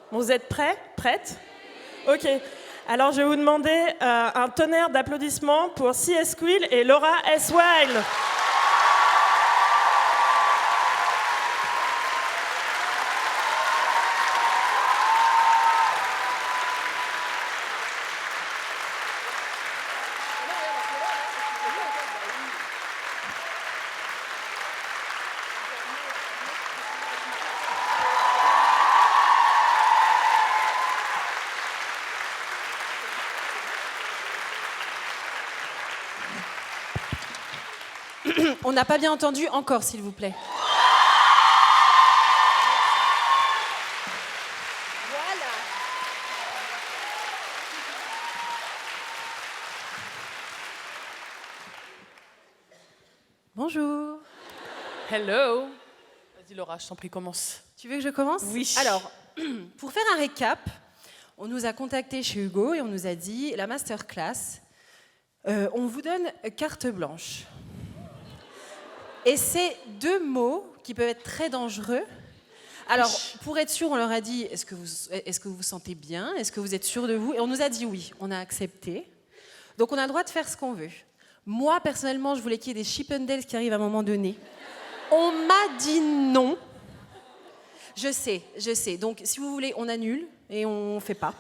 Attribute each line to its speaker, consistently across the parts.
Speaker 1: Vous êtes prêts? Prêtes? Ok. Alors, je vais vous demander un tonnerre d'applaudissements pour C.S. Quill et Laura S. Wild.
Speaker 2: On n'a pas bien entendu encore, s'il vous plaît. Voilà. Bonjour.
Speaker 3: Hello. Vas-y Laura, je t'en prie, commence.
Speaker 2: Tu veux que je commence?
Speaker 3: Oui.
Speaker 2: Alors, pour faire un récap, on nous a contacté chez Hugo et on nous a dit, la masterclass, on vous donne carte blanche. Et c'est deux mots qui peuvent être très dangereux. Alors, pour être sûr, on leur a dit, est-ce que vous vous sentez bien? Est-ce que vous êtes sûr de vous? Et on nous a dit oui, on a accepté. Donc, on a le droit de faire ce qu'on veut. Moi, personnellement, je voulais qu'il y ait des Chippendales qui arrivent à un moment donné. On m'a dit non. Je sais. Donc, si vous voulez, on annule et on fait pas.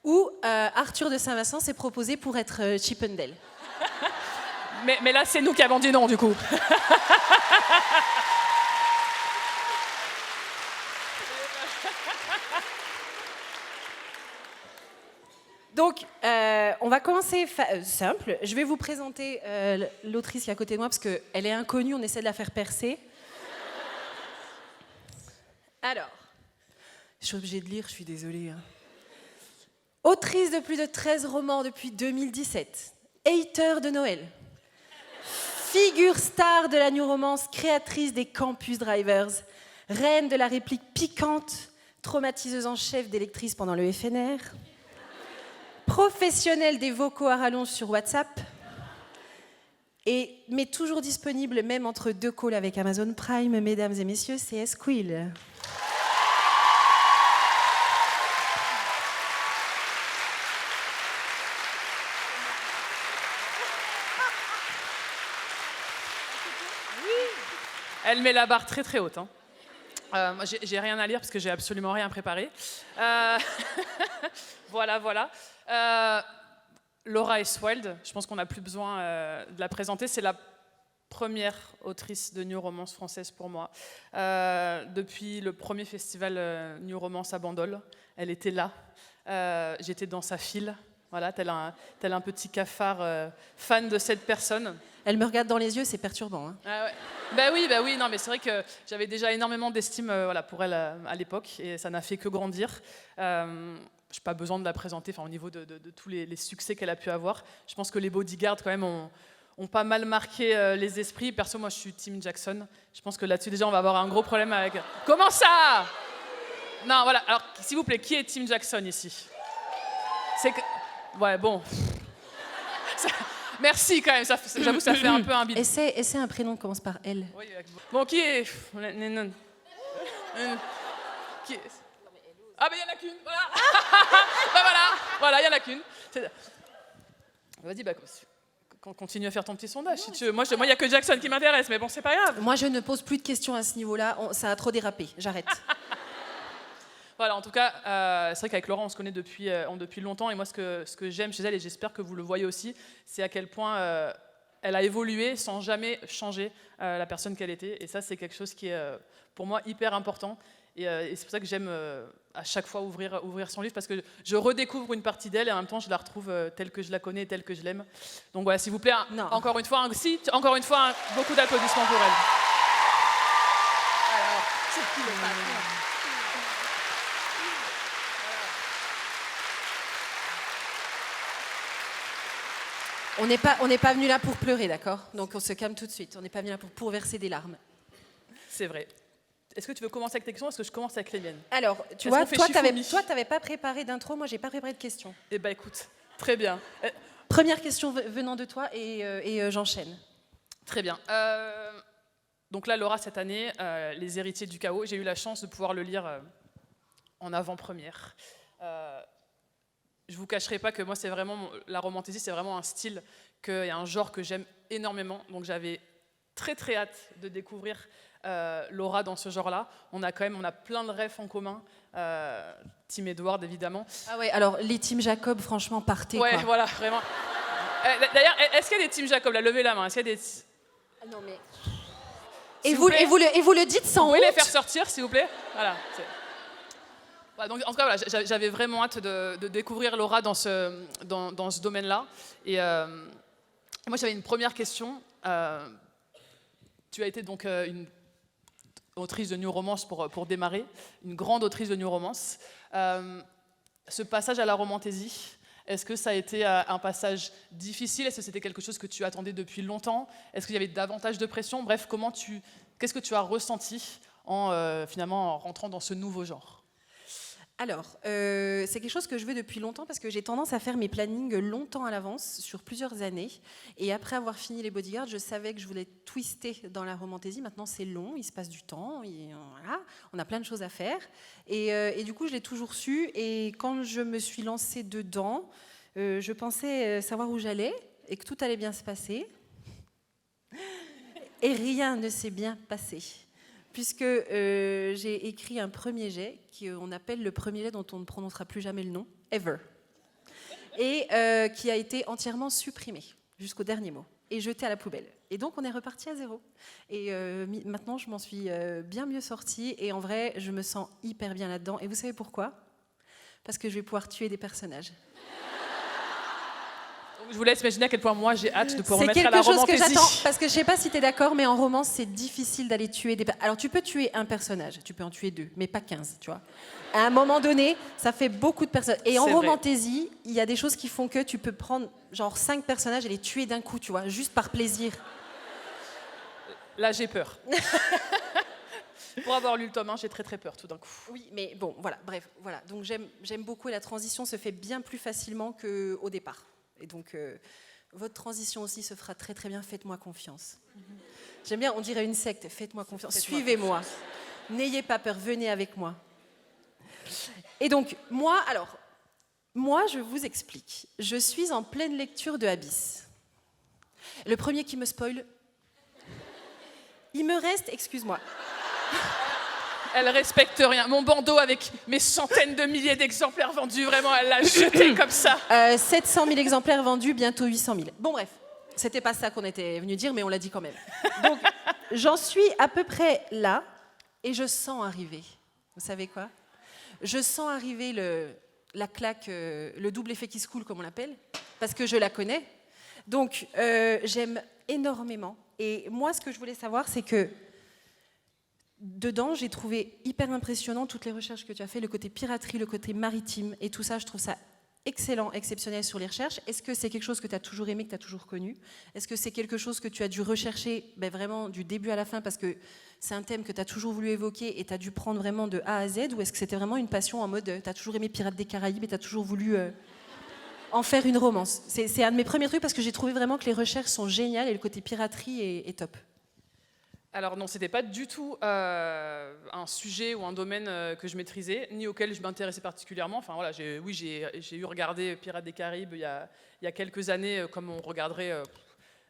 Speaker 2: Ou Arthur de Saint-Vincent s'est proposé pour être Chippendale.
Speaker 3: Mais là, c'est nous qui avons dit non, du coup.
Speaker 2: Donc, on va commencer simple. Je vais vous présenter l'autrice qui est à côté de moi, parce qu'elle est inconnue, on essaie de la faire percer. Alors, je suis obligée de lire, je suis désolée. Autrice de plus de 13 romans depuis 2017. Hater de Noël. Figure star de la new romance, créatrice des Campus Drivers. Reine de la réplique piquante, traumatiseuse en chef des lectrices pendant le FNR. Professionnelle des vocaux à rallonge sur WhatsApp. Mais toujours disponible, même entre deux calls avec Amazon Prime, mesdames et messieurs, C.S. Quill.
Speaker 3: Elle met la barre très très haute. Hein. Moi, j'ai rien à lire parce que j'ai absolument rien préparé. Voilà. Laura S. Wild, je pense qu'on n'a plus besoin de la présenter. C'est la première autrice de New Romance française pour moi. Depuis le premier festival New Romance à Bandol, elle était là. J'étais dans sa file, voilà, tel un petit cafard fan de cette personne.
Speaker 2: Elle me regarde dans les yeux, c'est perturbant. Hein.
Speaker 3: Ah ouais. Bah oui, non, mais c'est vrai que j'avais déjà énormément d'estime pour elle à l'époque, et ça n'a fait que grandir. Je n'ai pas besoin de la présenter, au niveau de tous les succès qu'elle a pu avoir. Je pense que les Bodyguards, quand même, ont pas mal marqué les esprits. Perso, moi, je suis Team Jackson. Je pense que là-dessus, déjà, on va avoir un gros problème avec... Comment ça? Non, voilà. Alors, s'il vous plaît, qui est Team Jackson ici? C'est que... Ouais, bon... Merci quand même, j'avoue ça fait un peu un bide.
Speaker 2: Essaie un prénom qui commence par L.
Speaker 3: Oui, bon, qui est... Qui est... Ah, ben il n'y en a qu'une, voilà. Voilà, il n'y en a qu'une. Vas-y, continue à faire ton petit sondage si tu veux. Moi, il n'y a que Jackson qui m'intéresse, mais bon, c'est pas grave.
Speaker 2: Moi, je ne pose plus de questions à ce niveau-là, ça a trop dérapé, j'arrête.
Speaker 3: Voilà, en tout cas, c'est vrai qu'avec Laura, on se connaît depuis longtemps. Et moi, ce que j'aime chez elle, et j'espère que vous le voyez aussi, c'est à quel point elle a évolué sans jamais changer la personne qu'elle était. Et ça, c'est quelque chose qui est, pour moi, hyper important. Et c'est pour ça que j'aime à chaque fois ouvrir son livre, parce que je redécouvre une partie d'elle et en même temps, je la retrouve telle que je la connais, telle que je l'aime. Donc voilà, s'il vous plaît, encore une fois, beaucoup d'applaudissements pour elle.
Speaker 2: Alors, c'est qui le patron ? On n'est pas venu là pour pleurer, d'accord? Donc on se calme tout de suite. On n'est pas venu là pour verser des larmes.
Speaker 3: C'est vrai. Est-ce que tu veux commencer avec tes questions? Est-ce que je commence avec les miennes?
Speaker 2: Alors, tu vois, toi, t'avais pas préparé d'intro, moi, j'ai pas préparé de questions.
Speaker 3: Eh ben, écoute, très bien.
Speaker 2: Première question venant de toi et j'enchaîne.
Speaker 3: Très bien. Donc là, Laura, cette année, Les héritiers du chaos, j'ai eu la chance de pouvoir le lire en avant-première. Je ne vous cacherai pas que moi, c'est vraiment la romantasy, c'est vraiment un style et un genre que j'aime énormément. Donc j'avais très très hâte de découvrir Laura dans ce genre-là. On a plein de rêves en commun. Team Edward, évidemment.
Speaker 2: Ah ouais, alors les Team Jacob, franchement, partez.
Speaker 3: Ouais,
Speaker 2: quoi.
Speaker 3: voilà, vraiment. D'ailleurs, est-ce qu'il y a des Team Jacob là? Levez la main. Est-ce qu'il y a des...
Speaker 2: Ah non, mais...
Speaker 3: S'il vous plaît.
Speaker 2: et vous le dites sans
Speaker 3: Vous pouvez
Speaker 2: honte.
Speaker 3: les faire sortir, s'il vous plaît. Voilà. Voilà, donc, en tout cas, voilà, j'avais vraiment hâte de découvrir Laura dans ce domaine-là. Et moi, j'avais une première question. Tu as été donc une autrice de New Romance pour démarrer, une grande autrice de New Romance. Ce passage à la romantasy, est-ce que ça a été un passage difficile? Est-ce que c'était quelque chose que tu attendais depuis longtemps? Est-ce qu'il y avait davantage de pression? Bref, qu'est-ce que tu as ressenti finalement en rentrant dans ce nouveau genre?
Speaker 2: Alors, c'est quelque chose que je veux depuis longtemps parce que j'ai tendance à faire mes plannings longtemps à l'avance, sur plusieurs années. Et après avoir fini les Bodyguards, je savais que je voulais twister dans la romantasy. Maintenant, c'est long, il se passe du temps, voilà, on a plein de choses à faire. Et du coup, je l'ai toujours su. Et quand je me suis lancée dedans, je pensais savoir où j'allais et que tout allait bien se passer. Et rien ne s'est bien passé. Puisque j'ai écrit un premier jet qu'on appelle le premier jet dont on ne prononcera plus jamais le nom, ever, et qui a été entièrement supprimé jusqu'au dernier mot et jeté à la poubelle. Et donc on est reparti à zéro. Et maintenant je m'en suis bien mieux sortie et en vrai je me sens hyper bien là-dedans. Et vous savez pourquoi? Parce que je vais pouvoir tuer des personnages.
Speaker 3: Je vous laisse imaginer à quel point moi j'ai hâte de pouvoir remettre à la
Speaker 2: C'est quelque chose
Speaker 3: romantasy.
Speaker 2: que j'attends, parce que je sais pas si tu es d'accord, mais en romance, c'est difficile d'aller tuer des... Alors tu peux tuer un personnage, tu peux en tuer 2, mais pas 15, tu vois. À un moment donné, ça fait beaucoup de personnes. Et en romantasy, il y a des choses qui font que tu peux prendre genre 5 personnages et les tuer d'un coup, tu vois, juste par plaisir.
Speaker 3: Là, j'ai peur. Pour avoir lu le tome 1, j'ai très très peur tout d'un coup.
Speaker 2: Oui, mais bon, voilà, bref, voilà. Donc j'aime beaucoup et la transition se fait bien plus facilement qu'au départ. Et donc, votre transition aussi se fera très très bien. Faites-moi confiance. J'aime bien, on dirait une secte. Faites-moi confiance. Suivez-moi. N'ayez pas peur. Venez avec moi. Et donc, moi, je vous explique. Je suis en pleine lecture de Abyss. Le premier qui me spoil. Il me reste, excuse-moi.
Speaker 3: Elle respecte rien. Mon bandeau avec mes centaines de milliers d'exemplaires vendus, vraiment, elle l'a jeté comme ça.
Speaker 2: 700 000 exemplaires vendus, bientôt 800 000. Bon, bref, c'était pas ça qu'on était venu dire, mais on l'a dit quand même. Donc, j'en suis à peu près là, et je sens arriver. Vous savez quoi? Je sens arriver la claque, le double effet qui se coule, comme on l'appelle, parce que je la connais. Donc, j'aime énormément. Et moi, ce que je voulais savoir, c'est que dedans, j'ai trouvé hyper impressionnant toutes les recherches que tu as fait, le côté piraterie, le côté maritime et tout ça, je trouve ça excellent, exceptionnel sur les recherches. Est-ce que c'est quelque chose que tu as toujours aimé, que tu as toujours connu? Est-ce que c'est quelque chose que tu as dû rechercher vraiment du début à la fin parce que c'est un thème que tu as toujours voulu évoquer et tu as dû prendre vraiment de A à Z? Ou est-ce que c'était vraiment une passion en mode tu as toujours aimé Pirates des Caraïbes et tu as toujours voulu en faire une romance? C'est un de mes premiers trucs parce que j'ai trouvé vraiment que les recherches sont géniales et le côté piraterie est top.
Speaker 3: Alors non, c'était pas du tout un sujet ou un domaine que je maîtrisais, ni auquel je m'intéressais particulièrement. Enfin voilà, j'ai eu regardé Pirates des Caraïbes il y a quelques années, comme on regarderait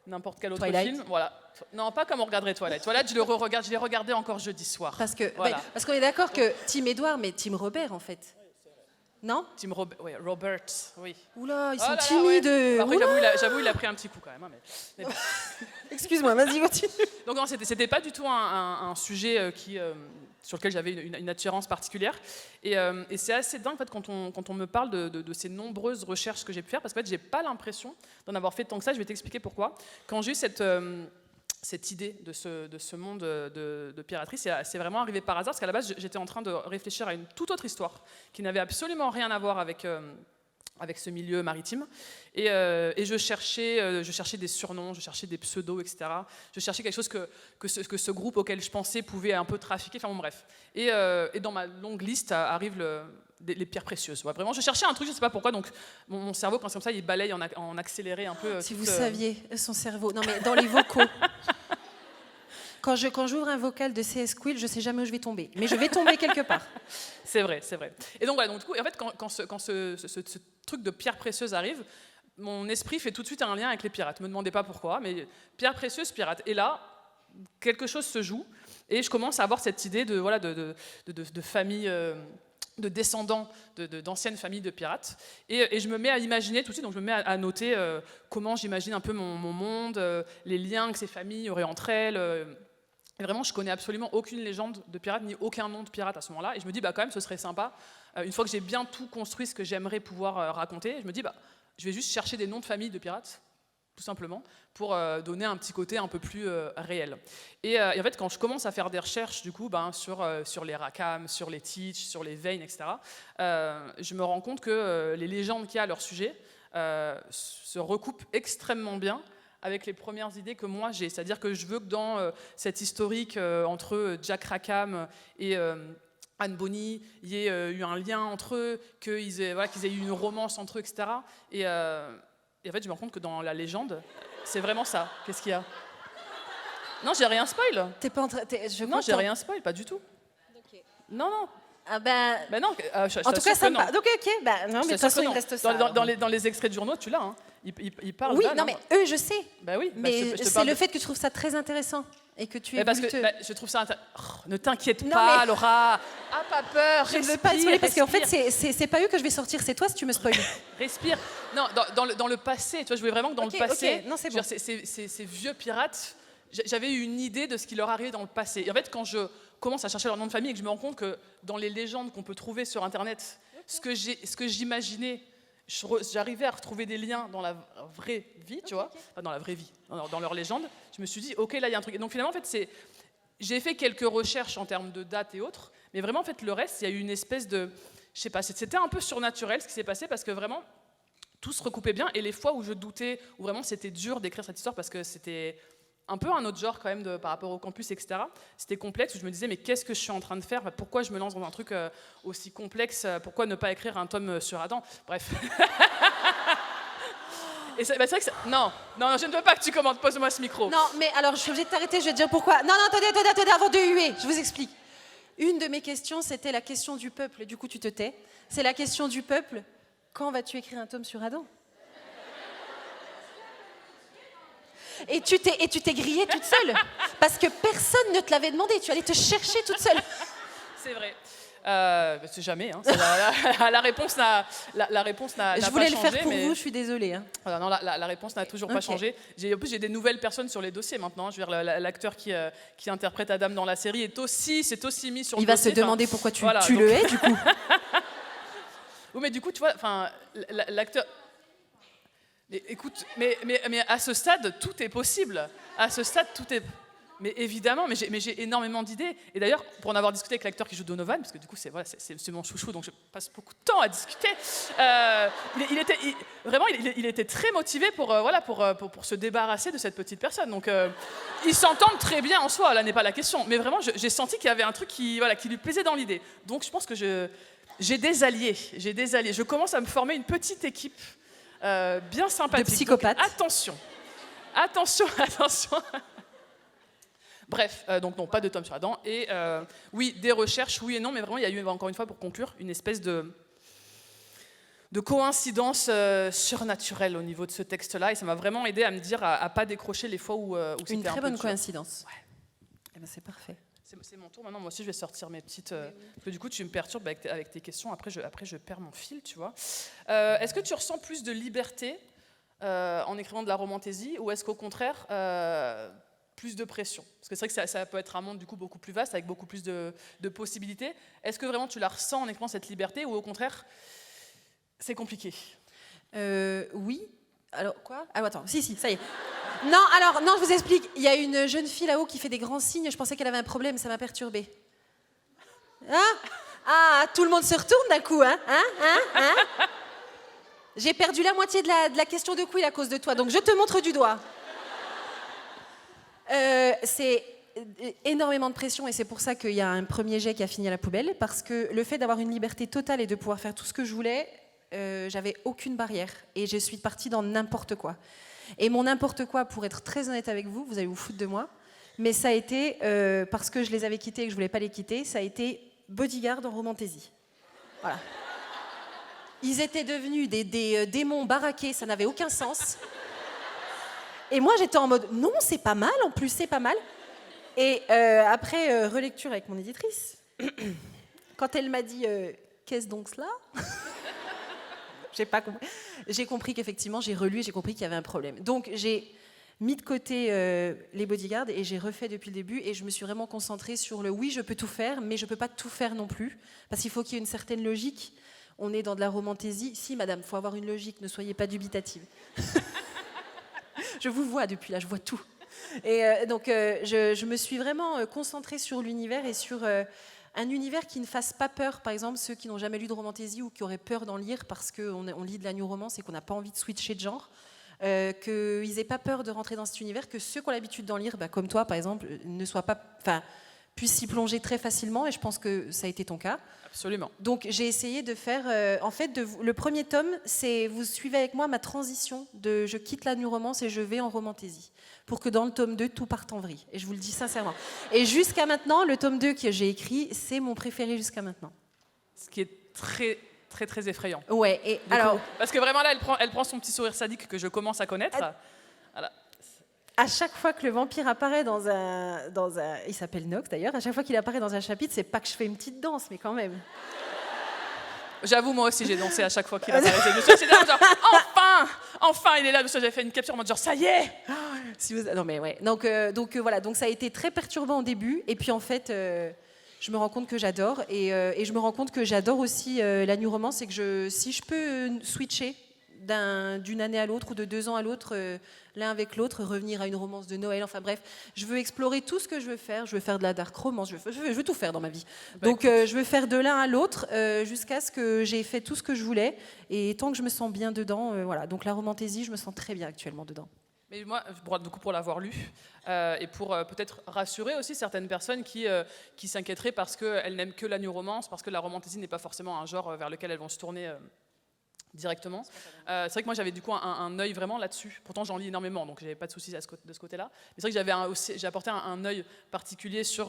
Speaker 3: n'importe quel autre
Speaker 2: Twilight.
Speaker 3: film. Voilà. Non, pas comme on regarderait Twilight. Twilight, je l'ai regardé encore jeudi soir.
Speaker 2: Parce
Speaker 3: voilà.
Speaker 2: parce qu'on est d'accord que Team Edward, mais Team Robert en fait. Non?
Speaker 3: Team Robert, oui.
Speaker 2: Oula, ils sont
Speaker 3: là là,
Speaker 2: timides.
Speaker 3: ouais. Après, j'avoue, il a pris un petit coup quand même. Hein, mais bon.
Speaker 2: Excuse-moi, vas-y, continue.
Speaker 3: Donc non, c'était pas du tout un sujet sur lequel j'avais une attirance particulière. Et c'est assez dingue en fait, quand on me parle de ces nombreuses recherches que j'ai pu faire, parce que en fait, j'ai pas l'impression d'en avoir fait tant que ça. Je vais t'expliquer pourquoi. Quand j'ai eu cette idée de ce monde de piraterie, c'est vraiment arrivé par hasard, parce qu'à la base, j'étais en train de réfléchir à une toute autre histoire qui n'avait absolument rien à voir avec ce milieu maritime. Et je cherchais des surnoms, je cherchais des pseudos, etc. Je cherchais quelque chose que ce groupe auquel je pensais pouvait un peu trafiquer, enfin bon, bref. Et dans ma longue liste arrivent les pierres précieuses. Ouais, vraiment, je cherchais un truc, je ne sais pas pourquoi, donc mon cerveau, quand c'est comme ça, il balaye en accéléré un peu.
Speaker 2: Si vous saviez son cerveau, non mais dans les vocaux. Quand j'ouvre un vocal de CS Quill, je sais jamais où je vais tomber. Mais je vais tomber quelque part.
Speaker 3: C'est vrai, c'est vrai. Et donc voilà, donc, du coup, en fait, quand ce truc de pierre précieuse arrive, mon esprit fait tout de suite un lien avec les pirates. Ne me demandez pas pourquoi, mais pierre précieuse, pirate. Et là, quelque chose se joue, et je commence à avoir cette idée de famille, de descendants d'anciennes familles de pirates. Et je me mets à imaginer tout de suite, donc je me mets à noter comment j'imagine un peu mon monde, les liens que ces familles auraient entre elles. Et vraiment, je connais absolument aucune légende de pirate, ni aucun nom de pirate à ce moment-là. Et je me dis, quand même, ce serait sympa, une fois que j'ai bien tout construit ce que j'aimerais pouvoir raconter, je me dis, je vais juste chercher des noms de familles de pirates, tout simplement, pour donner un petit côté un peu plus réel. Et en fait, quand je commence à faire des recherches, du coup, sur les Rackham, sur les Teach, sur les Vane, etc., je me rends compte que les légendes qu'il y a à leur sujet se recoupent extrêmement bien avec les premières idées que moi j'ai. C'est-à-dire que je veux que dans cette historique entre Jack Rackham et Anne Bonny, il y ait eu un lien entre eux, qu'ils aient eu une romance entre eux, etc. Et en fait, je me rends compte que dans la légende, c'est vraiment ça. Qu'est-ce qu'il y a? Non, j'ai rien spoil.
Speaker 2: T'es pas en train...
Speaker 3: Non, j'ai rien spoil, pas du tout.
Speaker 2: Okay.
Speaker 3: Non.
Speaker 2: Ah
Speaker 3: non,
Speaker 2: en tout cas, ça me parle. Ok. Non, mais de toute façon, il reste ça.
Speaker 3: Dans les extraits de journaux, tu l'as. Hein. Ils parlent.
Speaker 2: Oui,
Speaker 3: là,
Speaker 2: non, mais eux, je sais.
Speaker 3: Oui.
Speaker 2: Mais c'est le fait que tu trouves ça très intéressant et que tu es.
Speaker 3: Parce que je trouve ça intéressant. Ne t'inquiète pas, Laura. Ah, pas peur.
Speaker 2: Je ne veux pas spoiler parce qu'en fait, c'est pas eux que je vais sortir, c'est toi si tu me spoiles.
Speaker 3: Respire. Non, dans le passé. Tu vois, je voulais vraiment que dans le passé.
Speaker 2: Non, c'est bon.
Speaker 3: Ces vieux pirates. J'avais eu une idée de ce qui leur arrivait dans le passé. Et en fait, quand je commence à chercher leur nom de famille et que je me rends compte que dans les légendes qu'on peut trouver sur Internet, ce que j'imaginais, j'arrivais à retrouver des liens dans la vraie vie, tu vois, enfin, dans la vraie vie, dans leur légende. Je me suis dit, ok, là, il y a un truc. Et donc finalement, en fait, j'ai fait quelques recherches en termes de dates et autres, mais vraiment, en fait, le reste, il y a eu une espèce de, je sais pas, c'était un peu surnaturel ce qui s'est passé parce que vraiment, tout se recoupait bien. Et les fois où je doutais, où vraiment c'était dur d'écrire cette histoire parce que c'était un peu un autre genre quand même par rapport au campus, etc. C'était complexe, où je me disais, mais qu'est-ce que je suis en train de faire? Pourquoi je me lance dans un truc aussi complexe? Pourquoi ne pas écrire un tome sur Adam? Bref. Et c'est vrai que non, je ne veux pas que tu commentes, pose-moi ce micro.
Speaker 2: Non, mais alors, je suis obligée de t'arrêter, je vais te dire pourquoi. Non, attendez, avant de huer, je vous explique. Une de mes questions, c'était la question du peuple, du coup tu te tais. C'est la question du peuple, quand vas-tu écrire un tome sur Adam? Et tu t'es grillée toute seule. Parce que personne ne te l'avait demandé. Tu allais te chercher toute seule.
Speaker 3: C'est vrai. C'est jamais. Hein. La réponse n'a pas changé.
Speaker 2: Je voulais le faire pour vous, je suis désolée. Hein.
Speaker 3: Voilà, non, la réponse n'a toujours pas changé. En plus, j'ai des nouvelles personnes sur les dossiers maintenant. Je veux dire, l'acteur qui interprète Adam dans la série c'est aussi mis sur le dossier.
Speaker 2: Il va se demander pourquoi tu le hais, du coup.
Speaker 3: Oui, mais du coup, tu vois, l'acteur... Mais écoute, mais à ce stade, tout est possible. À ce stade, tout est... Mais évidemment, mais j'ai énormément d'idées. Et d'ailleurs, pour en avoir discuté avec l'acteur qui joue Donovan, parce que du coup, c'est mon chouchou, donc je passe beaucoup de temps à discuter, il était très motivé pour se débarrasser de cette petite personne. Donc, ils s'entendent très bien en soi, là n'est pas la question. Mais vraiment, j'ai senti qu'il y avait un truc qui lui plaisait dans l'idée. Donc, je pense que j'ai des alliés. Je commence à me former une petite équipe bien sympathique.
Speaker 2: De psychopathes.
Speaker 3: Donc, attention. Bref, donc non, pas de tome sur Adam. Et oui, des recherches, oui et non, mais vraiment, il y a eu, encore une fois, pour conclure, une espèce de coïncidence surnaturelle au niveau de ce texte-là. Et ça m'a vraiment aidé à me dire, à pas décrocher les fois où c'était un peu
Speaker 2: Une très bonne
Speaker 3: dur.
Speaker 2: Coïncidence.
Speaker 3: Ouais.
Speaker 2: Eh ben, c'est parfait.
Speaker 3: C'est mon tour maintenant. Moi aussi, je vais sortir mes petites... Parce que du coup, tu me perturbes avec tes questions. Après, je perds mon fil, tu vois. Est-ce que tu ressens plus de liberté en écrivant de la romantaisie, ou est-ce qu'au contraire, plus de pression? Parce que c'est vrai que ça peut être un monde du coup beaucoup plus vaste, avec beaucoup plus de possibilités. Est-ce que vraiment tu la ressens en écrivant cette liberté, ou au contraire, c'est compliqué?
Speaker 2: Oui. Alors, quoi? Ah, attends, si, ça y est. Non, je vous explique. Il y a une jeune fille là-haut qui fait des grands signes. Je pensais qu'elle avait un problème, ça m'a perturbée. Ah, tout le monde se retourne d'un coup, hein? J'ai perdu la moitié de la question de Quill à cause de toi, donc je te montre du doigt. C'est énormément de pression, et c'est pour ça qu'il y a un premier jet qui a fini à la poubelle, parce que le fait d'avoir une liberté totale et de pouvoir faire tout ce que je voulais, j'avais aucune barrière, et je suis partie dans n'importe quoi. Et mon n'importe quoi, pour être très honnête avec vous, vous allez vous foutre de moi, mais ça a été, parce que je les avais quittés et que je voulais pas les quitter, ça a été Bodyguard en Romantaisie. Voilà. Ils étaient devenus des démons baraqués, ça n'avait aucun sens. Et moi, j'étais en mode, non, c'est pas mal, en plus, c'est pas mal. Et après relecture avec mon éditrice, quand elle m'a dit, qu'est-ce donc cela? J'ai pas compris. J'ai compris qu'effectivement, j'ai relu et j'ai compris qu'il y avait un problème. Donc, j'ai mis de côté les bodyguards et j'ai refait depuis le début et je me suis vraiment concentrée sur le oui, je peux tout faire, mais je peux pas tout faire non plus, parce qu'il faut qu'il y ait une certaine logique. On est dans de la romantaisie. Si, madame, il faut avoir une logique, ne soyez pas dubitative. Je vous vois depuis là, je vois tout. Et donc, je me suis vraiment concentrée sur l'univers et sur un univers qui ne fasse pas peur. Par exemple, ceux qui n'ont jamais lu de romantaisie ou qui auraient peur d'en lire parce qu'on lit de la new romance et qu'on n'a pas envie de switcher de genre, qu'ils n'aient pas peur de rentrer dans cet univers, que ceux qui ont l'habitude d'en lire, comme toi, par exemple, puissent s'y plonger très facilement, et je pense que ça a été ton cas.
Speaker 3: Absolument.
Speaker 2: Donc j'ai essayé de faire, le premier tome, c'est, vous suivez avec moi ma transition de je quitte la new romance et je vais en romantaisie, pour que dans le tome 2, tout parte en vrille. Et je vous le dis sincèrement. Et jusqu'à maintenant, le tome 2 que j'ai écrit, c'est mon préféré jusqu'à maintenant.
Speaker 3: Ce qui est très, très, très effrayant.
Speaker 2: Ouais, et alors...
Speaker 3: Parce que vraiment là, elle prend son petit sourire sadique que je commence à connaître. Voilà.
Speaker 2: À chaque fois que le vampire apparaît dans un... Il s'appelle Nox d'ailleurs, à chaque fois qu'il apparaît dans un chapitre, c'est pas que je fais une petite danse, mais quand même.
Speaker 3: J'avoue, moi aussi, j'ai dansé à chaque fois qu'il apparaissait. Je me suis dit, genre, enfin, il est là. Parce que j'avais fait une capture en mode genre, ça y est.
Speaker 2: Non mais ouais. Donc voilà, donc ça a été très perturbant au début, et puis en fait, je me rends compte que j'adore, et je me rends compte que j'adore aussi la new romance, et que si je peux switcher d'une année à l'autre ou de 2 ans à l'autre, l'un avec l'autre, revenir à une romance de Noël, enfin bref, je veux explorer tout ce que je veux faire. Je veux faire de la dark romance, je veux tout faire dans ma vie. Donc je veux faire de l'un à l'autre jusqu'à ce que j'ai fait tout ce que je voulais, et tant que je me sens bien dedans, voilà. Donc la romantaisie, je me sens très bien actuellement dedans.
Speaker 3: Mais moi, pour l'avoir lu, et pour peut-être rassurer aussi certaines personnes qui s'inquiéteraient parce qu'elles n'aiment que la new romance, parce que la romantaisie n'est pas forcément un genre vers lequel elles vont se tourner directement. C'est vrai que moi j'avais du coup un œil vraiment là-dessus. Pourtant j'en lis énormément, donc j'avais pas de soucis de ce côté-là. Mais c'est vrai que j'ai apporté un œil particulier sur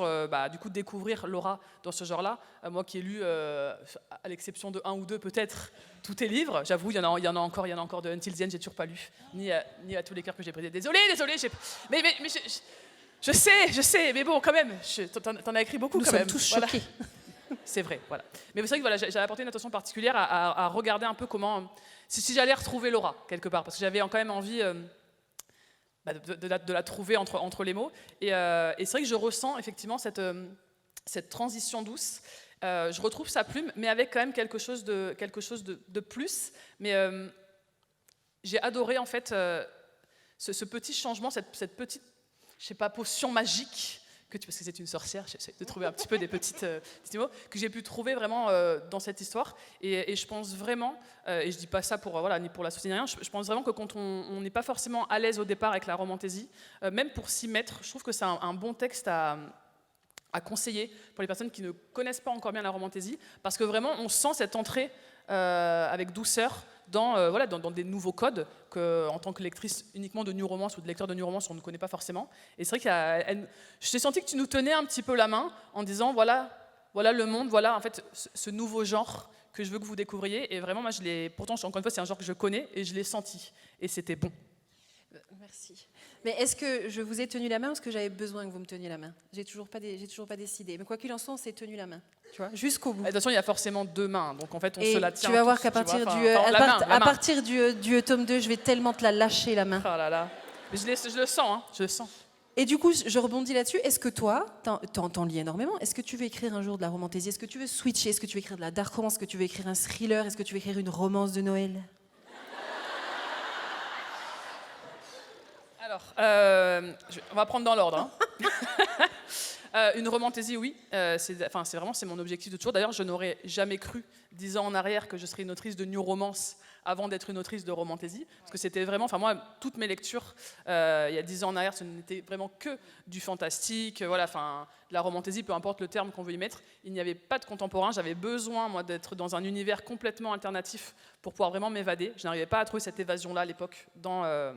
Speaker 3: du coup découvrir Laura dans ce genre-là. Moi qui ai lu, à l'exception de 1 ou 2 peut-être, tous tes livres. J'avoue, il y en a encore de Until the End, j'ai toujours pas lu, ni à tous les cœurs que j'ai brisés. Désolé, mais je sais, mais bon quand même, t'en as écrit beaucoup.
Speaker 2: Nous
Speaker 3: quand
Speaker 2: sommes
Speaker 3: même.
Speaker 2: tous choqués.
Speaker 3: Voilà. C'est vrai, voilà. Mais c'est vrai que voilà, j'avais apporté une attention particulière à regarder un peu comment... Si j'allais retrouver Laura, quelque part, parce que j'avais quand même envie de la trouver entre les mots. Et c'est vrai que je ressens effectivement cette transition douce. Je retrouve sa plume, mais avec quand même quelque chose de plus. Mais j'ai adoré en fait ce petit changement, cette petite, je sais pas, potion magique, parce que c'est une sorcière, j'essaie de trouver un petit peu des petits mots, que j'ai pu trouver vraiment dans cette histoire. Et je pense vraiment, et je dis pas ça ni pour la société, ni rien, je pense vraiment que quand on n'est pas forcément à l'aise au départ avec la romantaisie, même pour s'y mettre, je trouve que c'est un bon texte à conseiller pour les personnes qui ne connaissent pas encore bien la romantaisie, parce que vraiment on sent cette entrée avec douceur dans des nouveaux codes que, en tant que lectrice uniquement de new romance ou de lecteur de new romance, on ne connaît pas forcément. Et c'est vrai que je t'ai senti que tu nous tenais un petit peu la main en disant voilà le monde, voilà en fait ce nouveau genre que je veux que vous découvriez. Et vraiment, moi, pourtant, encore une fois, c'est un genre que je connais et je l'ai senti. Et c'était bon.
Speaker 2: Merci. Mais est-ce que je vous ai tenu la main ou est-ce que j'avais besoin que vous me teniez la main ? J'ai toujours pas décidé. Mais quoi qu'il en soit, on s'est tenu la main. Tu vois, jusqu'au bout.
Speaker 3: De toute façon, il y a forcément 2 mains, donc en fait, on se la tient.
Speaker 2: Tu vas voir
Speaker 3: tous,
Speaker 2: qu'à partir
Speaker 3: à
Speaker 2: partir du tome 2, je vais tellement te la lâcher, la main.
Speaker 3: Oh là là. Mais je le sens, je le sens.
Speaker 2: Et du coup, je rebondis là-dessus. Est-ce que toi, t'en lis énormément, est-ce que tu veux écrire un jour de la romantaisie ? Est-ce que tu veux switcher ? Est-ce que tu veux écrire de la dark romance ? Est-ce que tu veux écrire un thriller ? Est-ce que tu veux écrire une romance de Noël ?
Speaker 3: Alors, on va prendre dans l'ordre. Une romantaisie, oui. C'est mon objectif de toujours. D'ailleurs, je n'aurais jamais cru, 10 ans en arrière, que je serais une autrice de new romance avant d'être une autrice de romantaisie. Parce que c'était vraiment... moi, toutes mes lectures, il y a 10 ans en arrière, ce n'était vraiment que du fantastique, de la romantaisie, peu importe le terme qu'on veut y mettre. Il n'y avait pas de contemporain. J'avais besoin, moi, d'être dans un univers complètement alternatif pour pouvoir vraiment m'évader. Je n'arrivais pas à trouver cette évasion-là à l'époque dans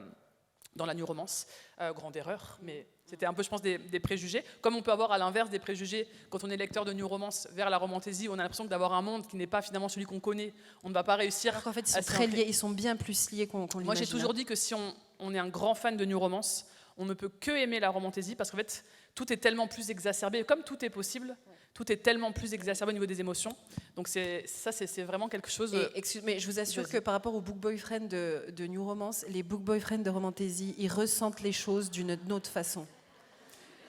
Speaker 3: dans la new romance. Grande erreur, mais c'était un peu, je pense, des préjugés. Comme on peut avoir à l'inverse des préjugés quand on est lecteur de new romance vers la romantasy, on a l'impression d'avoir un monde qui n'est pas finalement celui qu'on connaît. On ne va pas réussir.
Speaker 2: Alors qu'en fait, ils sont très liés, ils sont bien plus liés qu'on l'imagine.
Speaker 3: Moi, j'ai toujours dit que si on est un grand fan de new romance, on ne peut que aimer la romantasy parce qu'en fait, tout est tellement plus exacerbé. Comme tout est possible, tout est tellement plus exacerbé au niveau des émotions. Donc c'est vraiment quelque chose...
Speaker 2: Mais je vous assure que par rapport aux book boyfriend de new romance, les book boyfriend de romantasy, ils ressentent les choses d'une autre façon.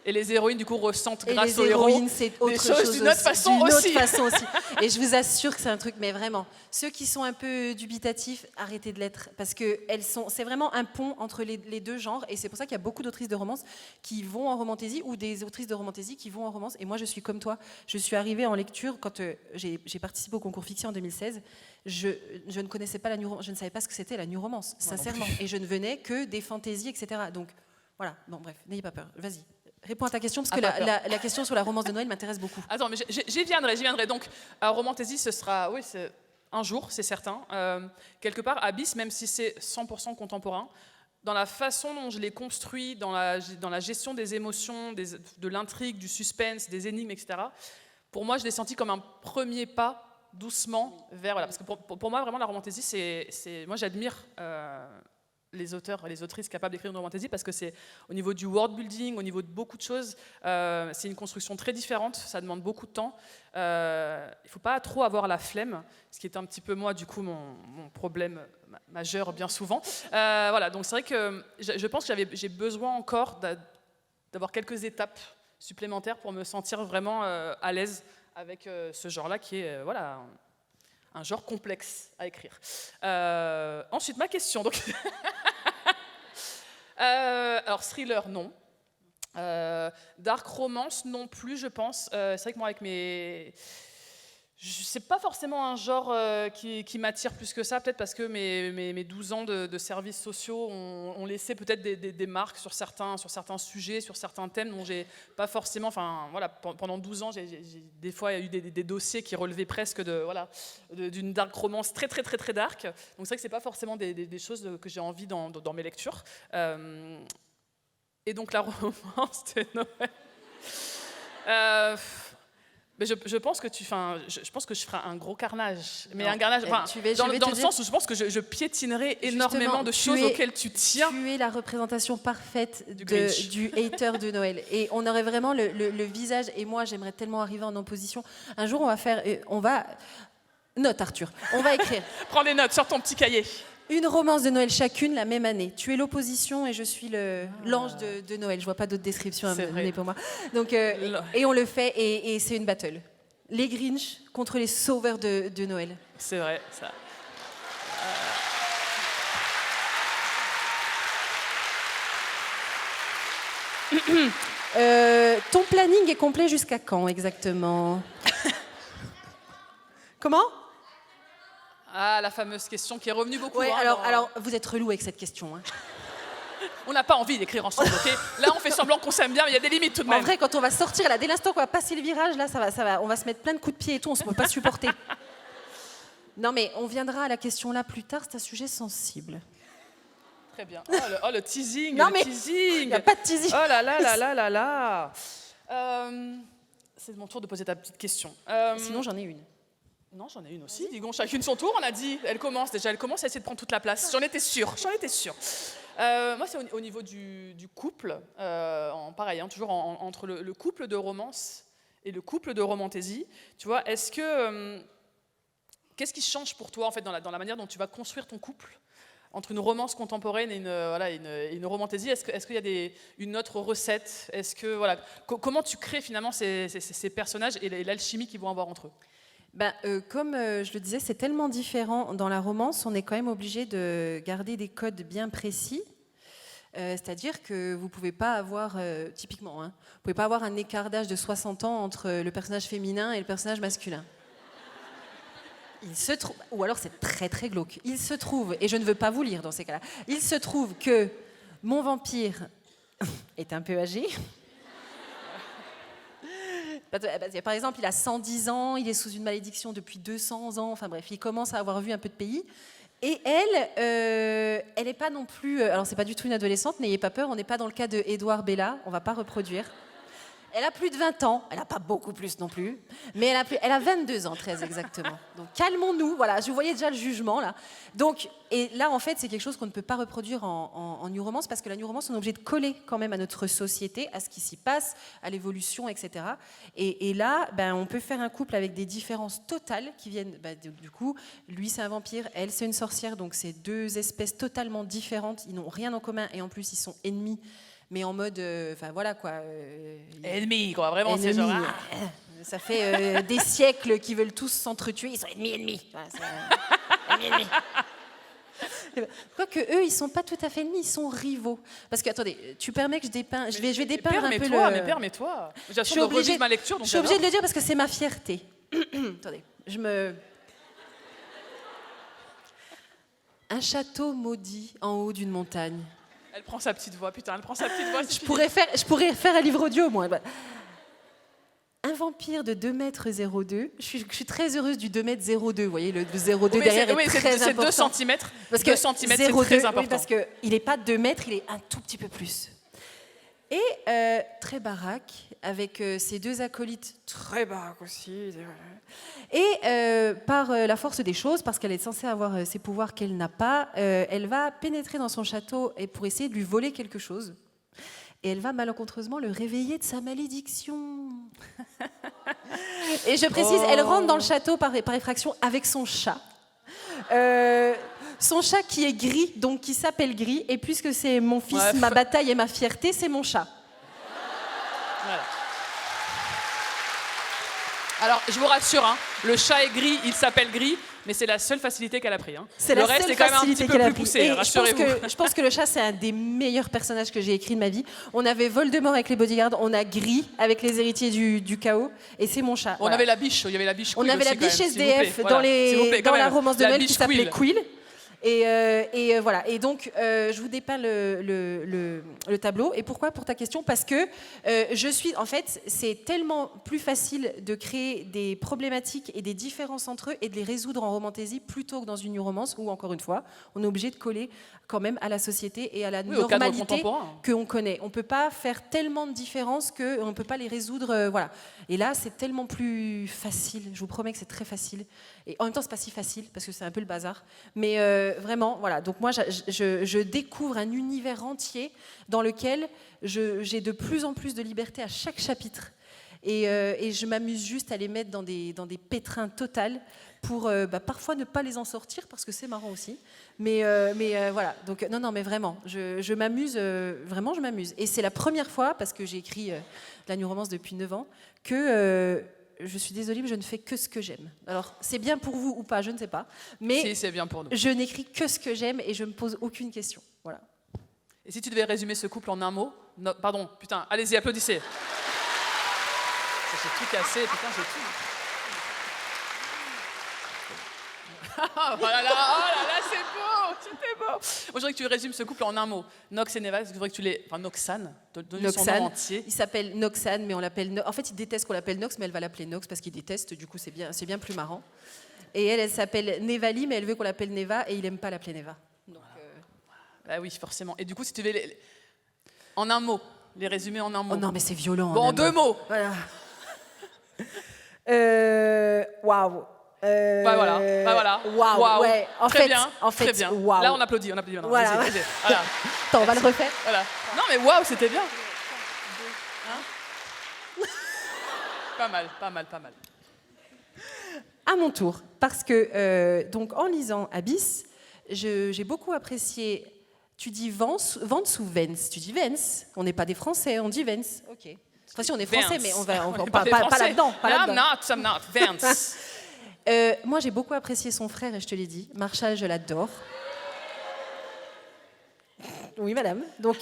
Speaker 3: Et les héroïnes, du coup, ressentent
Speaker 2: et
Speaker 3: grâce
Speaker 2: les
Speaker 3: aux héros
Speaker 2: héroïnes, c'est autre
Speaker 3: des choses
Speaker 2: chose
Speaker 3: d'une autre façon aussi.
Speaker 2: Et je vous assure que c'est un truc, mais vraiment, ceux qui sont un peu dubitatifs, arrêtez de l'être, parce que c'est vraiment un pont entre les deux genres, et c'est pour ça qu'il y a beaucoup d'autrices de romance qui vont en romantasy, ou des autrices de romantasy qui vont en romance. Et moi, je suis comme toi, je suis arrivée en lecture quand j'ai participé au concours Fiction en 2016. Je ne connaissais pas la new romance, je ne savais pas ce que c'était la new romance, sincèrement, et je ne venais que des fantaisies, etc. Donc voilà, bon bref, n'ayez pas peur, vas-y. Réponds à ta question, parce que la question sur la romance de Noël m'intéresse beaucoup.
Speaker 3: Attends, mais j'y viendrai. Donc, romantasy, ce sera, oui, un jour, c'est certain. Quelque part, Abyss, même si c'est 100% contemporain, dans la façon dont je l'ai construit, dans la gestion des émotions, de l'intrigue, du suspense, des énigmes, etc., pour moi, je l'ai senti comme un premier pas, doucement, vers... Voilà, parce que pour moi, vraiment, la romantasy, moi, j'admire... les auteurs et les autrices capables d'écrire une romantasy parce que c'est au niveau du world building, au niveau de beaucoup de choses, c'est une construction très différente, ça demande beaucoup de temps. Il ne faut pas trop avoir la flemme, ce qui est un petit peu moi du coup mon problème majeur bien souvent. Voilà, donc c'est vrai que je pense que j'ai besoin encore d'avoir quelques étapes supplémentaires pour me sentir vraiment à l'aise avec ce genre-là qui est voilà un genre complexe à écrire. Ensuite, ma question. Donc alors, thriller, non. Dark romance, non plus, je pense. C'est vrai que moi, avec c'est pas forcément un genre qui m'attire plus que ça, peut-être parce que mes 12 ans de services sociaux ont laissé peut-être des marques sur certains sujets, sur certains thèmes dont j'ai pas forcément... Enfin, voilà, pendant 12 ans, des fois, il y a eu des dossiers qui relevaient presque d'une dark romance très, très, très, très dark. Donc c'est vrai que c'est pas forcément des choses que j'ai envie dans mes lectures. Et donc la romance de Noël... Mais je pense que je pense que je ferai un gros carnage, mais un carnage, dans le sens où je pense que je piétinerai énormément de choses auxquelles tu tiens.
Speaker 2: Tu es la représentation parfaite du hater de Noël, et on aurait vraiment le visage. Et moi, j'aimerais tellement arriver en opposition. Un jour, note Arthur, on va écrire.
Speaker 3: Prends des notes sur ton petit cahier.
Speaker 2: Une romance de Noël chacune la même année. Tu es l'opposition et je suis l'ange de Noël. Je vois pas d'autres descriptions à mener pour moi. Donc, et on le fait et c'est une battle. Les Grinch contre les sauveurs de Noël.
Speaker 3: C'est vrai, ça.
Speaker 2: Ton planning est complet jusqu'à quand exactement? Comment?
Speaker 3: Ah, la fameuse question qui est revenue beaucoup.
Speaker 2: Ouais, alors, vous êtes relou avec cette question. Hein.
Speaker 3: On n'a pas envie d'écrire ensemble, ok? Là, on fait semblant qu'on s'aime bien, mais il y a des limites tout de même.
Speaker 2: En vrai, quand on va sortir, là, dès l'instant qu'on va passer le virage, là, ça va, on va se mettre plein de coups de pied et tout, on ne peut pas supporter. Non, mais on viendra à la question là plus tard, c'est un sujet sensible.
Speaker 3: Très bien. Oh, le teasing,
Speaker 2: non,
Speaker 3: le
Speaker 2: mais
Speaker 3: teasing.
Speaker 2: Il n'y a pas de teasing.
Speaker 3: Oh là là là là là là. C'est mon tour de poser ta petite question.
Speaker 2: Sinon, j'en ai une.
Speaker 3: Non, j'en ai une aussi. Digons, chacune son tour, on a dit. Elle commence à essayer de prendre toute la place. J'en étais sûre. Moi, c'est au niveau du couple. Pareil, hein, toujours entre le couple de romance et le couple de romantasy. Tu vois, est-ce que... qu'est-ce qui change pour toi, en fait, dans la manière dont tu vas construire ton couple entre une romance contemporaine et une romantasy? Est-ce qu'il y a une autre recette? Est-ce que, voilà, comment tu crées finalement ces personnages et l'alchimie qu'ils vont avoir entre eux?
Speaker 2: Comme je le disais, c'est tellement différent dans la romance, on est quand même obligé de garder des codes bien précis. C'est-à-dire que vous ne pouvez pas avoir, typiquement, hein, vous pouvez pas avoir un écart d'âge de 60 ans entre le personnage féminin et le personnage masculin. Il se trouve, ou alors c'est très très glauque, il se trouve, et je ne veux pas vous lire dans ces cas-là, il se trouve que mon vampire est un peu âgé. Par exemple, il a 110 ans, il est sous une malédiction depuis 200 ans, enfin bref, il commence à avoir vu un peu de pays. Et elle n'est pas non plus... alors, c'est pas du tout une adolescente, n'ayez pas peur, on n'est pas dans le cas de Édouard Bella, on va pas reproduire. Elle a plus de 20 ans, elle n'a pas beaucoup plus non plus, mais elle a 22 ans, très exactement. Donc calmons-nous, voilà, je voyais déjà le jugement là. Donc, et là en fait c'est quelque chose qu'on ne peut pas reproduire en new romance parce que la new romance on est obligé de coller quand même à notre société, à ce qui s'y passe, à l'évolution, etc. Et là, on peut faire un couple avec des différences totales qui viennent, du coup, lui c'est un vampire, elle c'est une sorcière, donc c'est deux espèces totalement différentes, ils n'ont rien en commun et en plus ils sont ennemis. Mais en mode, voilà quoi.
Speaker 3: Ennemis, quoi, vraiment, c'est genre.
Speaker 2: Ça fait des siècles qu'ils veulent tous s'entretuer, ils sont ennemis. Ennemis. Quoique eux, ils sont pas tout à fait ennemis, ils sont rivaux. Parce que, attendez, tu permets que je dépeins. Je vais dépeindre un peu le.
Speaker 3: Mais permets-toi.
Speaker 2: Je suis obligée
Speaker 3: ma lecture. Donc
Speaker 2: je suis obligée de le dire parce que c'est ma fierté. Attendez, Un château maudit en haut d'une montagne.
Speaker 3: Elle prend sa petite voix, putain, elle prend sa petite voix.
Speaker 2: Je pourrais faire un livre audio, moi. Un vampire de 2,02 m. Je suis très heureuse du 2,02 m. Vous voyez, le 0,2 derrière est très important.
Speaker 3: C'est 2 cm.
Speaker 2: Parce que
Speaker 3: 2 cm, c'est très important.
Speaker 2: Oui, parce qu'il n'est pas 2 mètres, il est un tout petit peu plus. Et très baraque, avec ses deux acolytes, très baraque aussi. Et par la force des choses, parce qu'elle est censée avoir ces pouvoirs qu'elle n'a pas, elle va pénétrer dans son château et pour essayer de lui voler quelque chose. Et elle va malencontreusement le réveiller de sa malédiction. Et je précise, elle rentre dans le château par effraction avec son chat. Son chat qui est gris, donc qui s'appelle Gris, et puisque c'est mon fils, ma bataille et ma fierté, c'est mon chat.
Speaker 3: Voilà. Alors, je vous rassure, le chat est gris, il s'appelle Gris, mais c'est la seule facilité qu'elle a pris. Le reste est quand même un petit peu plus poussé, rassurez-vous.
Speaker 2: Je pense que le chat, c'est un des meilleurs personnages que j'ai écrit de ma vie. On avait Voldemort avec les bodyguards, on a Gris avec les héritiers du chaos, et c'est mon chat.
Speaker 3: On avait la biche, il y avait la biche Quill.
Speaker 2: On avait la biche SDF dans la romance de Noël qui s'appelait Quill. Et voilà. Et donc, je vous dépeins le tableau. Et pourquoi? Pour ta question, parce que en fait, c'est tellement plus facile de créer des problématiques et des différences entre eux et de les résoudre en romantaisie plutôt que dans une new romance où, encore une fois, on est obligé de coller quand même à la société et à la normalité qu'on connaît. On ne peut pas faire tellement de différences qu'on ne peut pas les résoudre. Voilà. Et là, c'est tellement plus facile. Je vous promets que c'est très facile. Et en même temps, c'est pas si facile parce que c'est un peu le bazar. Mais vraiment, voilà. Donc moi, je découvre un univers entier dans lequel j'ai de plus en plus de liberté à chaque chapitre. Et je m'amuse juste à les mettre dans des pétrins totales pour parfois ne pas les en sortir parce que c'est marrant aussi. Mais voilà. Donc non, mais vraiment, je m'amuse. Vraiment, je m'amuse. Et c'est la première fois, parce que j'ai écrit de la new romance depuis 9 ans, que je suis désolée, mais je ne fais que ce que j'aime. Alors, c'est bien pour vous ou pas, je ne sais pas. Mais
Speaker 3: si, c'est bien pour nous.
Speaker 2: Je n'écris que ce que j'aime et je ne me pose aucune question. Voilà.
Speaker 3: Et si tu devais résumer ce couple en un mot, pardon, putain, allez-y, applaudissez. J'ai tout cassé, putain, j'ai tout. Oh là là, c'est beau, c'était beau. Moi, je voudrais que tu résumes ce couple en un mot. Nox et Neva, je voudrais que tu les... Enfin, Noxane, donne son nom entier.
Speaker 2: Il s'appelle Noxane, mais on l'appelle... En fait, il déteste qu'on l'appelle Nox, mais elle va l'appeler Nox parce qu'il déteste, du coup, c'est bien plus marrant. Et elle s'appelle Nevali, mais elle veut qu'on l'appelle Neva, et il n'aime pas l'appeler Neva. Donc,
Speaker 3: Bah oui, forcément. Et du coup, si tu devais en un mot, les résumer en un mot.
Speaker 2: Oh non, mais c'est violent.
Speaker 3: Bon, en 2 mots.
Speaker 2: Voilà. Waouh.
Speaker 3: Voilà.
Speaker 2: Waouh. Ouais.
Speaker 3: Très bien.
Speaker 2: Très
Speaker 3: bien.
Speaker 2: Wow.
Speaker 3: Là, on applaudit maintenant.
Speaker 2: Voilà.
Speaker 3: Vas-y.
Speaker 2: Attends, on va le refaire.
Speaker 3: Voilà. Non, mais waouh, c'était bien. Pas mal.
Speaker 2: À mon tour, parce que donc en lisant Abyss, j'ai beaucoup apprécié. Tu dis Vance ou Vence? Tu dis Vence. On n'est pas des Français, on dit Vence. Ok. Enfin, si on est français, mais on va pas là-dedans.
Speaker 3: I'm not. Vence.
Speaker 2: Moi, j'ai beaucoup apprécié son frère, et je te l'ai dit. Marshall, je l'adore. Oui, madame. Donc,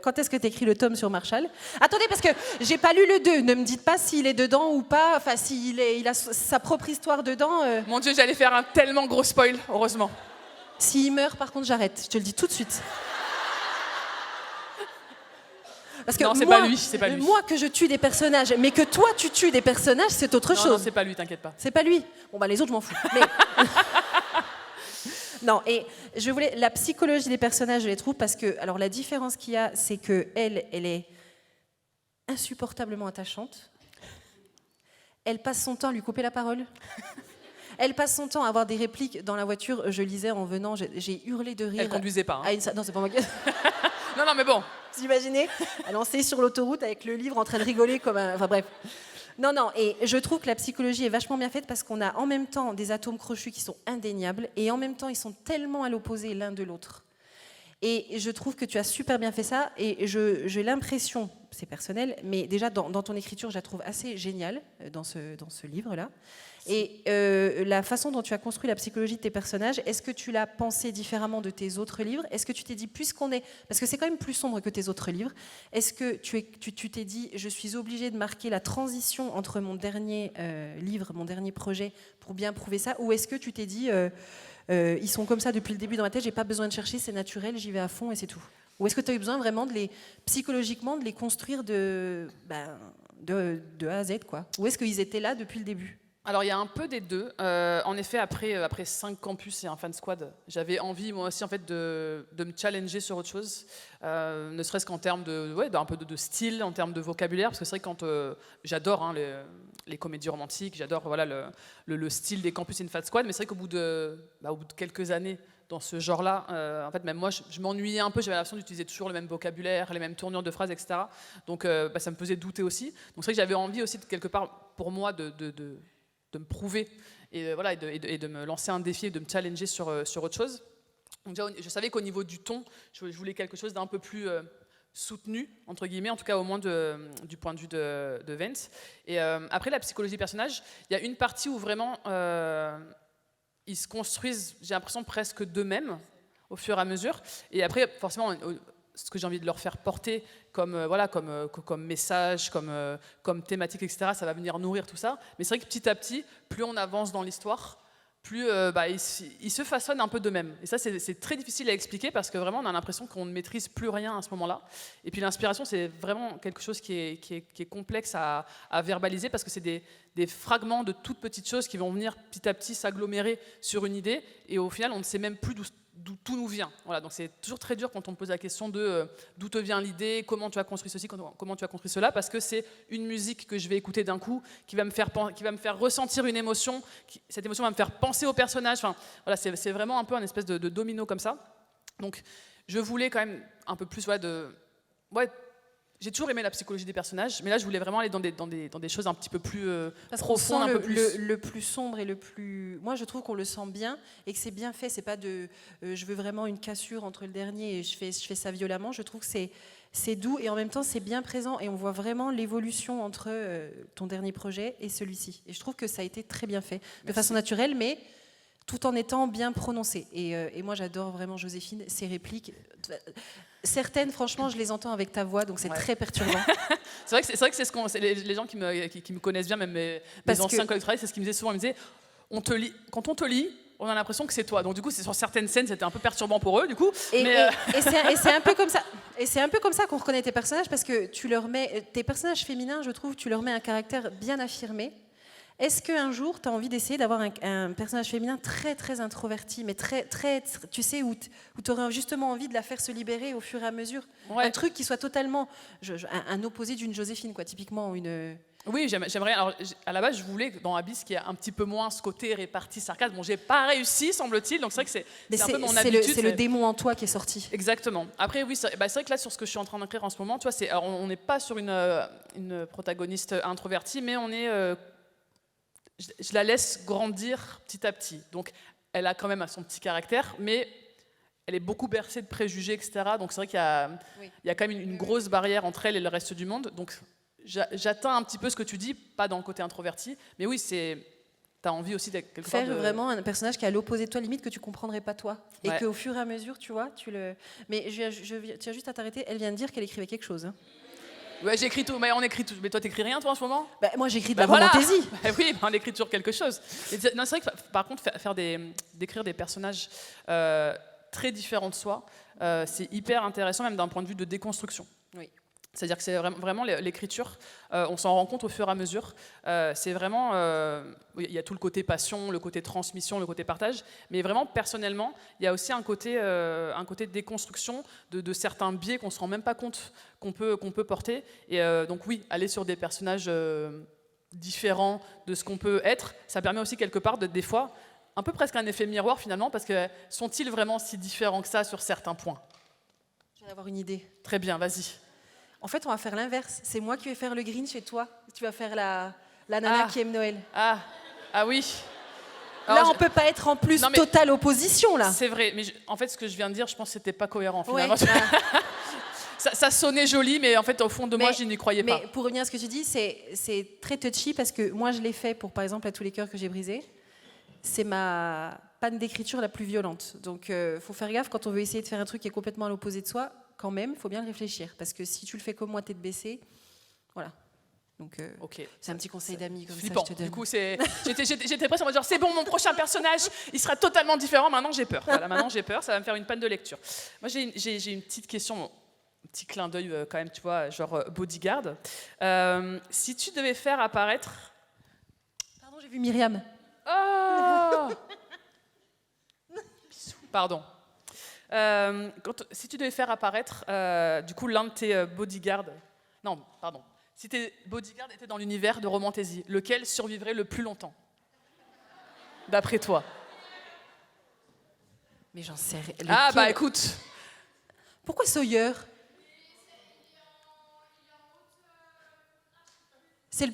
Speaker 2: quand est-ce que tu écris le tome sur Marshall? Attendez, parce que j'ai pas lu le 2. Ne me dites pas s'il est dedans ou pas. Enfin, il a sa propre histoire dedans.
Speaker 3: Mon Dieu, j'allais faire un tellement gros spoil, heureusement.
Speaker 2: S'il meurt, par contre, j'arrête. Je te le dis tout de suite. Parce que
Speaker 3: non, c'est pas lui.
Speaker 2: Moi, que je tue des personnages, mais que toi, tu tues des personnages, c'est autre chose.
Speaker 3: Non, c'est pas lui, t'inquiète pas.
Speaker 2: C'est pas lui. Bon, les autres, je m'en fous. Mais... Non, et je voulais la psychologie des personnages, je les trouve parce que alors la différence qu'il y a, c'est que elle est insupportablement attachante. Elle passe son temps à lui couper la parole. Elle passe son temps à avoir des répliques dans la voiture. Je lisais en venant, j'ai hurlé de rire.
Speaker 3: Elle conduisait pas. Hein.
Speaker 2: Non, c'est pas moi qui...
Speaker 3: non, mais bon.
Speaker 2: Vous imaginez ? Elle lancée sur l'autoroute avec le livre en train de rigoler comme un... Enfin bref. Non, et je trouve que la psychologie est vachement bien faite parce qu'on a en même temps des atomes crochus qui sont indéniables et en même temps ils sont tellement à l'opposé l'un de l'autre. Et je trouve que tu as super bien fait ça et j'ai l'impression, c'est personnel, mais déjà dans ton écriture, je la trouve assez géniale dans ce livre-là. Et la façon dont tu as construit la psychologie de tes personnages, est-ce que tu l'as pensé différemment de tes autres livres ? Est-ce que tu t'es dit, puisqu'on est... Parce que c'est quand même plus sombre que tes autres livres. Est-ce que tu t'es dit, je suis obligée de marquer la transition entre mon dernier livre, mon dernier projet, pour bien prouver ça ? Ou est-ce que tu t'es dit, ils sont comme ça depuis le début dans ma tête, j'ai pas besoin de chercher, c'est naturel, j'y vais à fond et c'est tout ? Ou est-ce que tu as eu besoin vraiment psychologiquement, de les construire de A à Z, quoi ? Ou est-ce qu'ils étaient là depuis le début ?
Speaker 3: Alors il y a un peu des deux. En effet, après 5 campus et un fan squad, j'avais envie moi aussi en fait de me challenger sur autre chose, ne serait-ce qu'en termes d'un peu de style, en termes de vocabulaire, parce que c'est vrai que quand j'adore hein, les comédies romantiques, j'adore voilà le style des campus et une fan squad, mais c'est vrai qu'au bout de quelques années dans ce genre-là, en fait même moi je m'ennuyais un peu, j'avais l'impression d'utiliser toujours le même vocabulaire, les mêmes tournures de phrases, etc. Donc ça me faisait douter aussi. Donc c'est vrai que j'avais envie aussi de, quelque part pour moi de me prouver et de me lancer un défi et de me challenger sur autre chose. Donc déjà, je savais qu'au niveau du ton, je voulais quelque chose d'un peu plus soutenu, entre guillemets, en tout cas au moins du point de vue de Vance. Et après la psychologie des personnages, il y a une partie où vraiment ils se construisent, j'ai l'impression, presque d'eux-mêmes au fur et à mesure. Et après, forcément, ce que j'ai envie de leur faire porter comme message, comme thématique, etc., ça va venir nourrir tout ça. Mais c'est vrai que petit à petit, plus on avance dans l'histoire, plus ils se façonnent un peu d'eux-mêmes. Et ça, c'est très difficile à expliquer parce que vraiment, on a l'impression qu'on ne maîtrise plus rien à ce moment-là. Et puis l'inspiration, c'est vraiment quelque chose qui est complexe à verbaliser parce que c'est des fragments de toutes petites choses qui vont venir petit à petit s'agglomérer sur une idée. Et au final, on ne sait même plus d'où tout nous vient. Voilà, donc c'est toujours très dur quand on me pose la question de d'où te vient l'idée, comment tu as construit ceci, comment tu as construit cela, parce que c'est une musique que je vais écouter d'un coup, qui va me faire ressentir une émotion, cette émotion va me faire penser au personnage. Enfin, voilà, c'est vraiment un peu un espèce de domino comme ça. Donc je voulais quand même un peu plus j'ai toujours aimé la psychologie des personnages, mais là je voulais vraiment aller dans des choses un petit peu plus profondes, un peu plus.
Speaker 2: Le plus sombre et le plus. Moi je trouve qu'on le sent bien et que c'est bien fait. C'est pas je veux vraiment une cassure entre le dernier et je fais ça violemment. Je trouve que c'est doux et en même temps c'est bien présent et on voit vraiment l'évolution entre ton dernier projet et celui-ci. Et je trouve que ça a été très bien fait, de façon naturelle, mais tout en étant bien prononcé. Et moi j'adore vraiment Joséphine, ses répliques. Certaines, franchement, je les entends avec ta voix, donc c'est très perturbant.
Speaker 3: c'est vrai que c'est ce qu'on, les gens qui me connaissent bien, même mes anciens collègues de travail, c'est ce qu'ils me disaient souvent. Ils me disaient, quand on te lit, on a l'impression que c'est toi. Donc du coup, c'est sur certaines scènes, c'était un peu perturbant pour eux, du coup.
Speaker 2: Et c'est un peu comme ça. Et c'est un peu comme ça qu'on reconnaît tes personnages, parce que tu leur mets tes personnages féminins, je trouve, tu leur mets un caractère bien affirmé. Est-ce qu'un jour, tu as envie d'essayer d'avoir un personnage féminin très, très introverti, mais très, très, tu sais, où tu aurais justement envie de la faire se libérer au fur et à mesure ? Ouais. Un truc qui soit totalement un opposé d'une Joséphine, quoi, typiquement une...
Speaker 3: Oui, j'aimerais. Alors, à la base, je voulais dans Abyss qu'il y ait un petit peu moins ce côté réparti sarcasme. Bon, j'ai pas réussi, semble-t-il. Donc c'est vrai que c'est un peu mon habitude.
Speaker 2: C'est le démon en toi qui est sorti.
Speaker 3: Exactement. Après, oui, c'est vrai que là, sur ce que je suis en train d'écrire en ce moment, tu vois, alors, on n'est pas sur une protagoniste introvertie, mais on est je la laisse grandir petit à petit. Donc, elle a quand même son petit caractère, mais elle est beaucoup bercée de préjugés, etc. Donc, c'est vrai qu'il y a quand même une grosse barrière entre elle et le reste du monde. Donc, j'atteins un petit peu ce que tu dis, pas dans le côté introverti, mais oui, t'as envie aussi d'être quelque part
Speaker 2: faire vraiment un personnage qui est à l'opposé de toi, limite que tu comprendrais pas toi, et qu'au fur et à mesure, tu vois, Mais je tiens juste à t'arrêter. Elle vient de dire qu'elle écrivait quelque chose. Hein.
Speaker 3: Ouais, j'écris tout, mais on écrit tout. Mais toi, t'écris rien, toi, en ce moment ?
Speaker 2: Moi, j'écris de la fantaisie.
Speaker 3: Oui, on écrit toujours quelque chose. Non, c'est vrai que, par contre, d'écrire des personnages très différents de soi, c'est hyper intéressant, même d'un point de vue de déconstruction.
Speaker 2: Oui.
Speaker 3: C'est-à-dire que c'est vraiment l'écriture, on s'en rend compte au fur et à mesure. C'est vraiment, il y a tout le côté passion, le côté transmission, le côté partage, mais vraiment personnellement, il y a aussi un côté déconstruction de certains biais qu'on ne se rend même pas compte qu'on peut porter. Et donc oui, aller sur des personnages différents de ce qu'on peut être, ça permet aussi quelque part des fois un peu presque un effet miroir finalement, parce que sont-ils vraiment si différents que ça sur certains points?
Speaker 2: Je vais avoir une idée.
Speaker 3: Très bien, vas-y.
Speaker 2: En fait, on va faire l'inverse. C'est moi qui vais faire le Grinch et toi, tu vas faire la nana qui aime Noël.
Speaker 3: Ah oui.
Speaker 2: Là,
Speaker 3: Alors,
Speaker 2: on peut pas être en plus
Speaker 3: Non, mais-
Speaker 2: totale opposition, là.
Speaker 3: C'est vrai, mais en fait, ce que je viens de dire, je pense que c'était pas cohérent
Speaker 2: Ouais,
Speaker 3: finalement. Ça sonnait joli, mais en fait, au fond de moi, je n'y croyais pas.
Speaker 2: Mais pour revenir à ce que tu dis, c'est très touchy parce que moi, je l'ai fait pour, par exemple, à tous les cœurs que j'ai brisés. C'est ma panne d'écriture la plus violente. Donc, faut faire gaffe quand on veut essayer de faire un truc qui est complètement à l'opposé de soi. Quand même, il faut bien le réfléchir. Parce que si tu le fais comme moi, tête baissée, voilà. Donc,
Speaker 3: Ok.
Speaker 2: c'est un petit conseil d'amis comme
Speaker 3: Flippant.
Speaker 2: ça, je te donne.
Speaker 3: Du coup, j'étais presque en mode genre, c'est bon, mon prochain personnage, il sera totalement différent. Maintenant, j'ai peur. Voilà, maintenant, j'ai peur. Ça va me faire une panne de lecture. Moi, j'ai une petite question, un petit clin d'œil quand même, tu vois, genre bodyguard. Si tu devais faire apparaître...
Speaker 2: Pardon, j'ai vu Myriam.
Speaker 3: Oh Pardon. Si tu devais faire apparaître, du coup, l'un de tes bodyguards... Non, pardon. Si tes bodyguards étaient dans l'univers de Romantasy, lequel survivrait le plus longtemps, d'après toi?
Speaker 2: Mais j'en sais rien.
Speaker 3: Ah,
Speaker 2: Lequel-
Speaker 3: bah écoute.
Speaker 2: Pourquoi Sawyer? C'est le...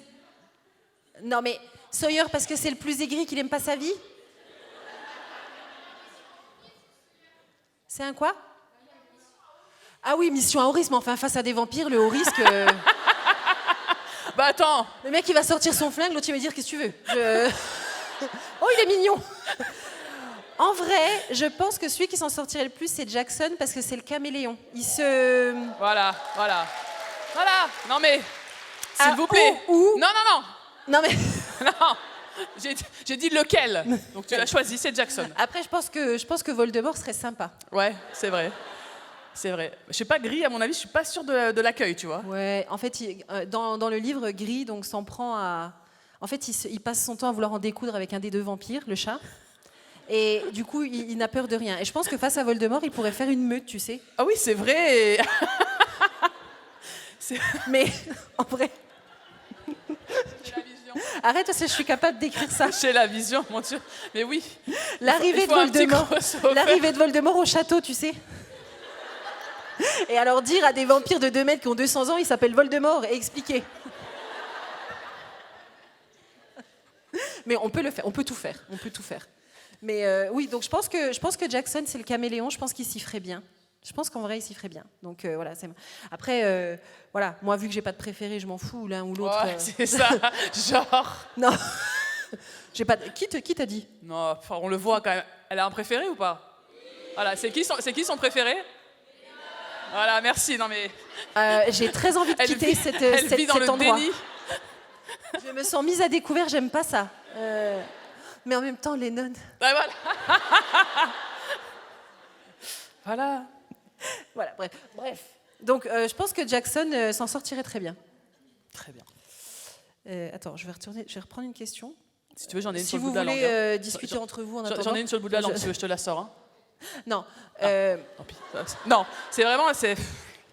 Speaker 2: Non, mais Sawyer, parce que c'est le plus aigri qu'il aime pas sa vie? C'est un quoi? Ah oui, mission à haut risque, mais enfin, face à des vampires, le haut risque...
Speaker 3: Bah attends.
Speaker 2: Le mec, il va sortir son flingue, l'autre, il va dire, qu'est-ce que tu veux? Oh, il est mignon. En vrai, je pense que celui qui s'en sortirait le plus, c'est Jackson, parce que c'est le caméléon. Il se...
Speaker 3: Voilà. Non mais, s'il
Speaker 2: Ah,
Speaker 3: vous plaît.
Speaker 2: ou-
Speaker 3: Non.
Speaker 2: Non, mais...
Speaker 3: Non. J'ai dit lequel. Donc tu l'as choisi, c'est Jackson.
Speaker 2: Après, je pense que Voldemort serait sympa.
Speaker 3: Ouais, c'est vrai. C'est vrai. Je sais pas, Gris, à mon avis, je suis pas sûre de l'accueil, tu vois.
Speaker 2: Ouais, en fait, dans le livre, Gris donc, s'en prend à... En fait, il passe son temps à vouloir en découdre avec un des deux vampires, le chat. Et du coup, il n'a peur de rien. Et je pense que face à Voldemort, il pourrait faire une meute, tu sais.
Speaker 3: Ah oui, c'est vrai.
Speaker 2: Mais, en vrai...
Speaker 3: J'ai la vision.
Speaker 2: Arrête, parce que je suis capable d'écrire ça.
Speaker 3: J'ai la vision, mon Dieu. Mais oui.
Speaker 2: L'arrivée
Speaker 3: Il
Speaker 2: de
Speaker 3: faut un petit
Speaker 2: Voldemort.
Speaker 3: crossover.
Speaker 2: L'arrivée de Voldemort au château, tu sais. Et alors dire à des vampires de 2 mètres qui ont 200 ans, ils s'appellent Voldemort, et expliquer. Mais on peut le faire, on peut tout faire. Mais oui, donc je pense que Jackson, c'est le caméléon, je pense qu'il s'y ferait bien. Je pense qu'en vrai, il s'y ferait bien. Donc voilà. Après, voilà, moi, vu que j'ai pas de préféré, je m'en fous, l'un ou l'autre.
Speaker 3: Ouais, c'est ça. Genre.
Speaker 2: Non. J'ai pas. Qui t'a dit?
Speaker 3: Non, enfin, on le voit quand même. Elle a un préféré ou pas? Voilà, c'est qui son préféré? Voilà, merci. Non mais.
Speaker 2: J'ai très envie de
Speaker 3: Elle
Speaker 2: quitter
Speaker 3: vit, vit dans
Speaker 2: cet
Speaker 3: le
Speaker 2: endroit.
Speaker 3: déni.
Speaker 2: Je me sens mise à découvert, j'aime pas ça. Mais en même temps, Lennon.
Speaker 3: Ouais, voilà. Voilà.
Speaker 2: Voilà, bref. Donc, je pense que Jackson s'en sortirait très bien.
Speaker 3: Très bien.
Speaker 2: Attends, je vais reprendre une question.
Speaker 3: Si tu veux, j'en ai une
Speaker 2: Si
Speaker 3: sur le
Speaker 2: vous
Speaker 3: bout de la langue.
Speaker 2: voulez discuter entre vous en attendant.
Speaker 3: J'en ai une sur le bout de la langue, si tu veux, je te la sors. Hein.
Speaker 2: Non.
Speaker 3: Tant pis. Non, c'est vraiment.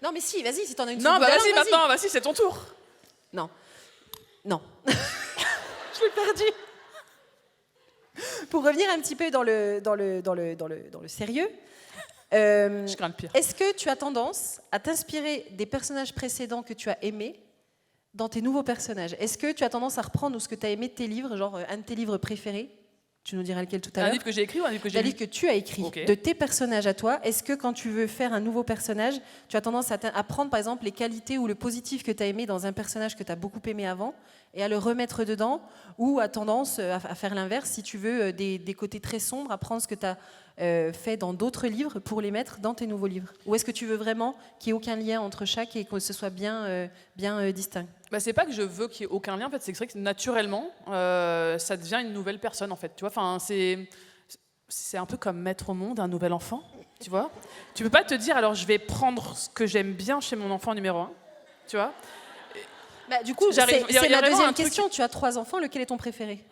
Speaker 2: Non, mais si, vas-y, si t'en as une.
Speaker 3: Non,
Speaker 2: sur le bout
Speaker 3: bah
Speaker 2: de la
Speaker 3: vas-y
Speaker 2: langue,
Speaker 3: maintenant, vas-y, c'est ton tour.
Speaker 2: Non. Je l'ai perdu. Pour revenir un petit peu dans le sérieux.
Speaker 3: Je crains le pire.
Speaker 2: Est-ce que tu as tendance à t'inspirer des personnages précédents que tu as aimés dans tes nouveaux personnages? Est-ce que tu as tendance à reprendre ce que tu as aimé de tes livres, genre un de tes livres préférés? Tu nous diras lequel tout à
Speaker 3: Un
Speaker 2: l'heure.
Speaker 3: livre que j'ai écrit ou un livre que j'ai
Speaker 2: Un
Speaker 3: lu?
Speaker 2: livre que tu as écrit,
Speaker 3: Ok.
Speaker 2: de tes personnages à toi. Est-ce que quand tu veux faire un nouveau personnage, tu as tendance à prendre par exemple les qualités ou le positif que tu as aimé dans un personnage que tu as beaucoup aimé avant et à le remettre dedans, ou à tendance à faire l'inverse, si tu veux, des côtés très sombres, à prendre ce que tu as fait dans d'autres livres pour les mettre dans tes nouveaux livres? Ou est-ce que tu veux vraiment qu'il n'y ait aucun lien entre chaque et que ce soit bien distinct?
Speaker 3: Bah, c'est pas que je veux qu'il n'y ait aucun lien, en fait, c'est vrai que naturellement, ça devient une nouvelle personne, en fait. Tu vois, enfin, c'est un peu comme mettre au monde un nouvel enfant, tu vois. Tu peux pas te dire, alors je vais prendre ce que j'aime bien chez mon enfant numéro 1, tu vois.
Speaker 2: Bah, du coup,
Speaker 3: J'arrive- il y a
Speaker 2: c'est ma
Speaker 3: vraiment un
Speaker 2: deuxième
Speaker 3: truc-
Speaker 2: question. Tu as 3 enfants, lequel est ton préféré?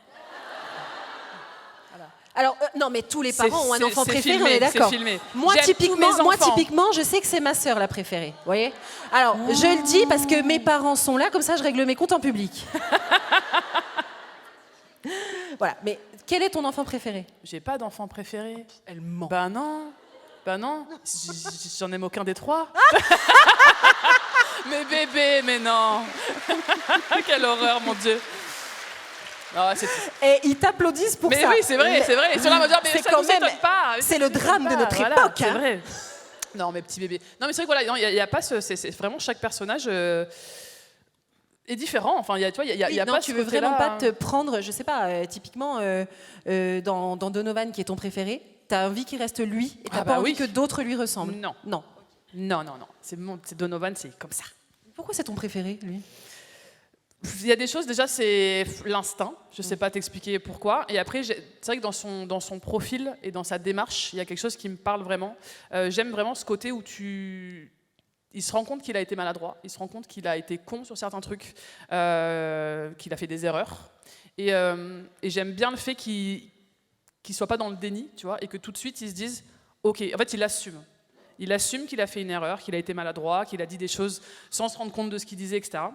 Speaker 2: Alors, non, mais tous les
Speaker 3: C'est-
Speaker 2: parents ont un
Speaker 3: c'est-
Speaker 2: enfant
Speaker 3: c'est
Speaker 2: préféré,
Speaker 3: filmé,
Speaker 2: on est d'accord.
Speaker 3: c'est filmé.
Speaker 2: Moi,
Speaker 3: J'aime tous mes enfants.
Speaker 2: typiquement, je sais que c'est ma sœur la préférée. Vous voyez? Alors, je le dis parce que mes parents sont là, comme ça, je règle mes comptes en public. Voilà. Mais quel est ton enfant préféré?
Speaker 3: J'ai pas d'enfant préféré.
Speaker 2: Elle ment.
Speaker 3: Bah non. J'en aime aucun des 3. Mais bébé, mais non. Quelle horreur, mon Dieu. Non, c'est...
Speaker 2: Et ils t'applaudissent pour
Speaker 3: Mais
Speaker 2: ça.
Speaker 3: oui, c'est vrai. Ils sont là, on va dire, mais
Speaker 2: C'est
Speaker 3: ça
Speaker 2: quand
Speaker 3: nous
Speaker 2: même-
Speaker 3: étonne pas.
Speaker 2: c'est le drame de notre
Speaker 3: Voilà,
Speaker 2: époque,
Speaker 3: C'est
Speaker 2: hein.
Speaker 3: vrai. Non, mes petits bébés. Non, mais c'est vrai que voilà, il y a pas c'est vraiment chaque personnage est différent. Enfin, il y a, tu vois, il y a,
Speaker 2: Oui,
Speaker 3: il y a
Speaker 2: non,
Speaker 3: pas
Speaker 2: tu
Speaker 3: ce
Speaker 2: veux
Speaker 3: côté-là,
Speaker 2: vraiment pas te prendre, je sais pas, typiquement dans Donovan qui est ton préféré, t'as envie qu'il reste lui et t'as
Speaker 3: Ah
Speaker 2: pas
Speaker 3: bah
Speaker 2: envie
Speaker 3: oui.
Speaker 2: que d'autres lui ressemblent.
Speaker 3: Non.
Speaker 2: Non.
Speaker 3: Non. C'est Donovan, c'est comme ça.
Speaker 2: Pourquoi c'est ton préféré, lui?
Speaker 3: Il y a des choses, déjà, c'est l'instinct. Je ne sais pas t'expliquer pourquoi. Et après, c'est vrai que dans son profil et dans sa démarche, il y a quelque chose qui me parle vraiment. J'aime vraiment ce côté où il se rend compte qu'il a été maladroit, il se rend compte qu'il a été con sur certains trucs, qu'il a fait des erreurs. Et j'aime bien le fait qu'il ne soit pas dans le déni, tu vois, et que tout de suite, il se dise, OK, en fait, il assume. Il assume qu'il a fait une erreur, qu'il a été maladroit, qu'il a dit des choses sans se rendre compte de ce qu'il disait, etc.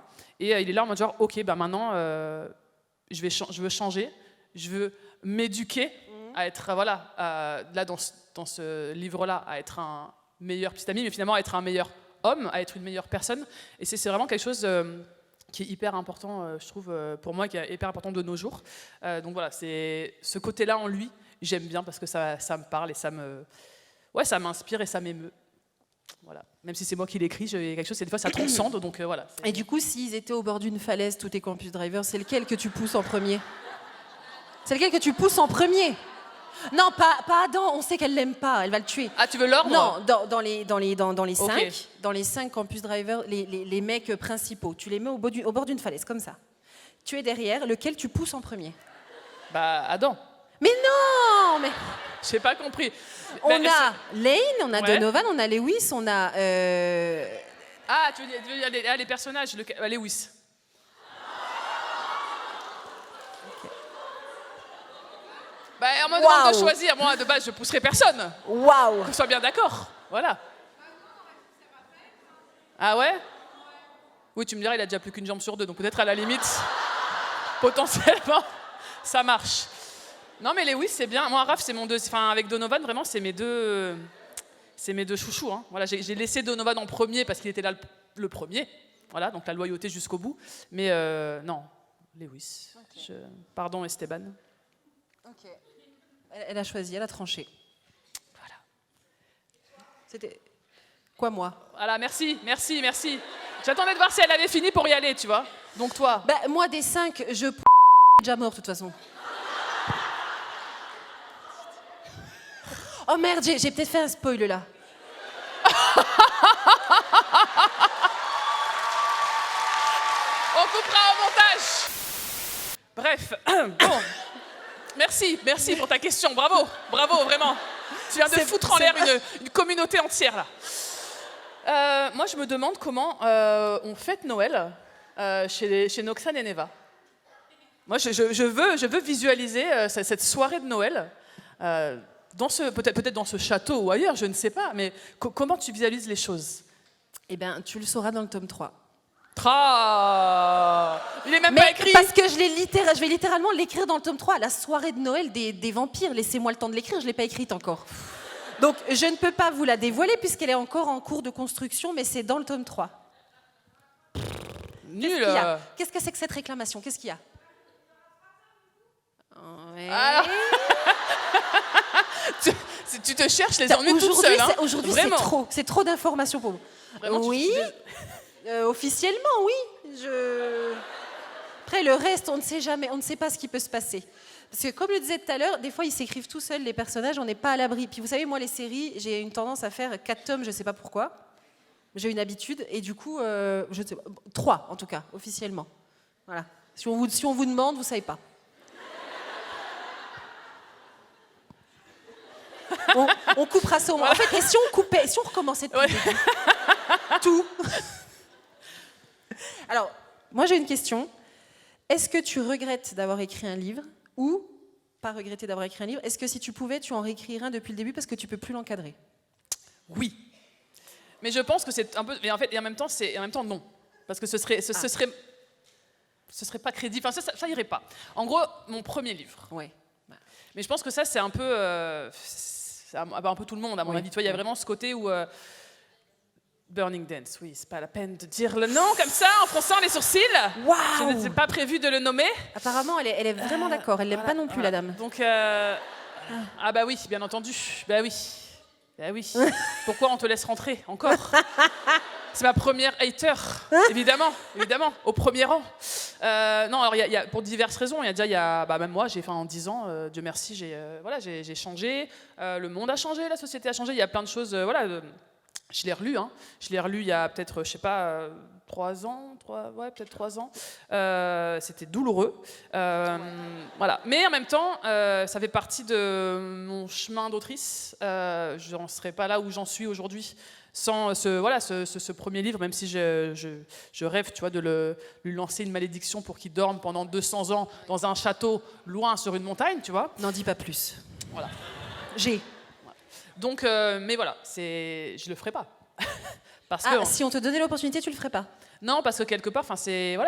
Speaker 3: Et il est là en mode genre, OK, bah maintenant, je veux changer, je veux m'éduquer à être, voilà, là dans ce livre-là, à être un meilleur petit ami, mais finalement à être un meilleur homme, à être une meilleure personne. Et c'est vraiment quelque chose qui est hyper important, je trouve, pour moi, qui est hyper important de nos jours. Donc voilà, c'est ce côté-là en lui, j'aime bien parce que ça me parle et ça m'inspire et ça m'émeut. Voilà. Même si c'est moi qui l'écris, il y a quelque chose, des fois ça transcende, donc voilà.
Speaker 2: Et du coup, s'ils étaient au bord d'une falaise, tous tes campus drivers, c'est lequel que tu pousses en premier? C'est lequel que tu pousses en premier? Non, pas Adam, on sait qu'elle l'aime pas, elle va le tuer.
Speaker 3: Ah, tu veux l'ordre?
Speaker 2: Non, dans les
Speaker 3: Ok.
Speaker 2: 5 campus drivers, les mecs principaux, tu les mets au bord d'une falaise, comme ça. Tu es derrière, lequel tu pousses en premier?
Speaker 3: Bah, Adam.
Speaker 2: Mais non, mais...
Speaker 3: J'ai pas compris.
Speaker 2: On
Speaker 3: Bah,
Speaker 2: a Lane, on a
Speaker 3: Ouais.
Speaker 2: Donovan, on a Lewis, on a...
Speaker 3: Ah, tu veux dire les personnages, Lewis. Bah, on me demande de
Speaker 2: Waouh.
Speaker 3: choisir. Moi, de base, je pousserai personne.
Speaker 2: Waouh!
Speaker 3: Qu'on soit bien d'accord. Voilà. Ah ouais? Oui, tu me diras, il a déjà plus qu'une jambe sur 2, donc peut-être à la limite, potentiellement, ça marche. Non, mais Lewis, c'est bien. Moi, Raph, c'est mon deux. Enfin, avec Donovan, vraiment, c'est mes deux chouchous. Hein. Voilà, j'ai laissé Donovan en premier parce qu'il était là le premier. Voilà, donc la loyauté jusqu'au bout. Mais non, Lewis. Okay. Pardon, Esteban.
Speaker 2: Ok. Elle a choisi, elle a tranché.
Speaker 3: Voilà.
Speaker 2: C'était... Quoi, moi?
Speaker 3: Voilà, merci. J'attendais de voir si elle avait fini pour y aller, tu vois. Donc toi.
Speaker 2: Bah, moi, des 5, je déjà mort, de toute façon. Oh merde, j'ai peut-être fait un spoil, là.
Speaker 3: On coupera au montage. Bref, bon. Merci pour ta question. Bravo, vraiment. Tu viens de foutre en l'air une communauté entière, là. Moi, je me demande comment on fête Noël chez Noxane et Neva. Moi, je veux visualiser cette soirée de Noël, peut-être dans ce château ou ailleurs, je ne sais pas, mais comment tu visualises les choses?
Speaker 2: Eh bien, tu le sauras dans le tome 3.
Speaker 3: Il est même pas écrit.
Speaker 2: Parce que je vais littéralement l'écrire dans le tome 3, la soirée de Noël des vampires. Laissez-moi le temps de l'écrire, je ne l'ai pas écrite encore. Donc, je ne peux pas vous la dévoiler puisqu'elle est encore en cours de construction, mais c'est dans le tome 3.
Speaker 3: Nul.
Speaker 2: Qu'est-ce que c'est que cette réclamation? Qu'est-ce qu'il y a? Ouais.
Speaker 3: Alors... tu te cherches les ennuis toute seule. Hein.
Speaker 2: Aujourd'hui, c'est trop d'informations pour vous.
Speaker 3: Vraiment,
Speaker 2: oui, officiellement, oui. Après, le reste, on ne sait jamais, on ne sait pas ce qui peut se passer. Parce que comme je le disais tout à l'heure, des fois, ils s'écrivent tout seuls, les personnages, on n'est pas à l'abri. Puis vous savez, moi, les séries, j'ai une tendance à faire 4 tomes, je ne sais pas pourquoi. J'ai une habitude, et du coup, je ne sais pas, 3 en tout cas, officiellement. Voilà. Si on vous demande, vous ne savez pas. On coupera ça au moins. En fait, et si on coupait, si on recommençait depuis le début, tout. Alors, moi j'ai une question. Est-ce que tu regrettes d'avoir écrit un livre ou pas regretter d'avoir écrit un livre? Est-ce que si tu pouvais, tu en réécrirais un depuis le début parce que tu peux plus l'encadrer?
Speaker 3: Oui. Mais je pense que c'est un peu... Mais en fait, et en même temps, non. Parce que ce serait pas crédible. Enfin, ça irait pas. En gros, mon premier livre.
Speaker 2: Ouais.
Speaker 3: Mais je pense que ça, c'est un peu... c'est un peu tout le monde, à mon avis. Tu vois, il y a vraiment ce côté où... Burning Dance, oui, c'est pas la peine de dire le nom comme ça, en fronçant les sourcils.
Speaker 2: Waouh!
Speaker 3: Je n'étais pas prévu de le nommer.
Speaker 2: Apparemment, elle est vraiment d'accord. Elle l'aime pas non plus, la dame.
Speaker 3: Donc, ah bah oui, bien entendu. Bah oui. Pourquoi on te laisse rentrer encore? C'est ma première hater, évidemment, au premier rang. Non, alors pour diverses raisons. Même moi, en 10 ans, Dieu merci, j'ai changé. Le monde a changé, la société a changé. Il y a plein de choses, je l'ai relu, il y a peut-être, 3 ans, peut-être 3 ans. C'était douloureux. Voilà. Mais en même temps, ça fait partie de mon chemin d'autrice. Je n'en serais pas là où j'en suis aujourd'hui sans ce premier livre, même si je rêve, tu vois, de lui lancer une malédiction pour qu'il dorme pendant 200 ans dans un château loin sur une montagne, tu vois.
Speaker 2: N'en dis pas plus.
Speaker 3: Voilà.
Speaker 2: J'ai.
Speaker 3: Donc, mais voilà, je le ferai pas. Parce que,
Speaker 2: si on te donnait l'opportunité, tu le ferais pas?
Speaker 3: Non, parce que quelque part, ça fait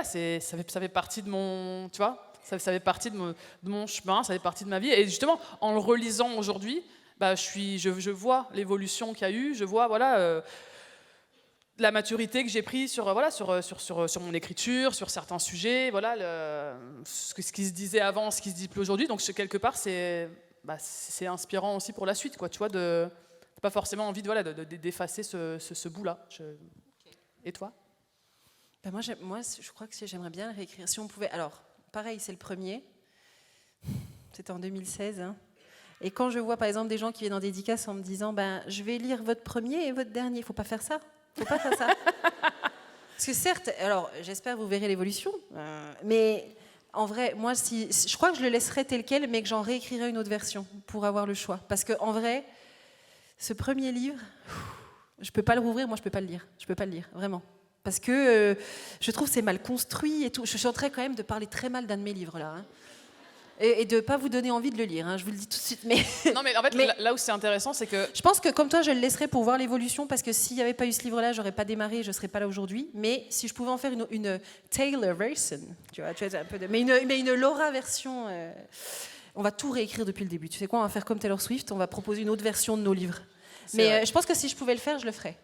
Speaker 3: partie de mon, tu vois, ça fait partie de mon chemin, ça fait partie de ma vie. Et justement, en le relisant aujourd'hui, je vois l'évolution qu'il y a eu, je vois, la maturité que j'ai prise sur mon écriture, sur certains sujets, ce qui se disait avant, ce qui se dit plus aujourd'hui. Donc quelque part, c'est inspirant aussi pour la suite, quoi, tu vois, de pas forcément envie d'effacer ce bout-là. Et toi?
Speaker 2: Moi, je crois que j'aimerais bien le réécrire. Si on pouvait. Alors, pareil, c'est le premier. C'était en 2016. Hein. Et quand je vois, par exemple, des gens qui viennent en dédicace en me disant je vais lire votre premier et votre dernier, il ne faut pas faire ça. Il ne faut pas faire ça. Parce que certes, alors, j'espère que vous verrez l'évolution, mais en vrai, moi, je crois que je le laisserai tel quel, mais que j'en réécrirai une autre version pour avoir le choix. Parce qu'en vrai, ce premier livre, je ne peux pas le rouvrir, moi, je ne peux pas le lire. Je ne peux pas le lire, vraiment. Parce que je trouve que c'est mal construit et tout. Je suis en train quand même de parler très mal d'un de mes livres, là. Hein. Et de ne pas vous donner envie de le lire, hein, je vous le dis tout de suite. Mais
Speaker 3: non, mais en fait, là où c'est intéressant, c'est que...
Speaker 2: Je pense que comme toi, je le laisserai pour voir l'évolution, parce que s'il n'y avait pas eu ce livre-là, je n'aurais pas démarré, je ne serais pas là aujourd'hui. Mais si je pouvais en faire une Taylor version, tu vois un peu mais une Laura version, on va tout réécrire depuis le début. Tu sais quoi, on va faire comme Taylor Swift, on va proposer une autre version de nos livres. Mais je pense que si je pouvais le faire, je le ferais.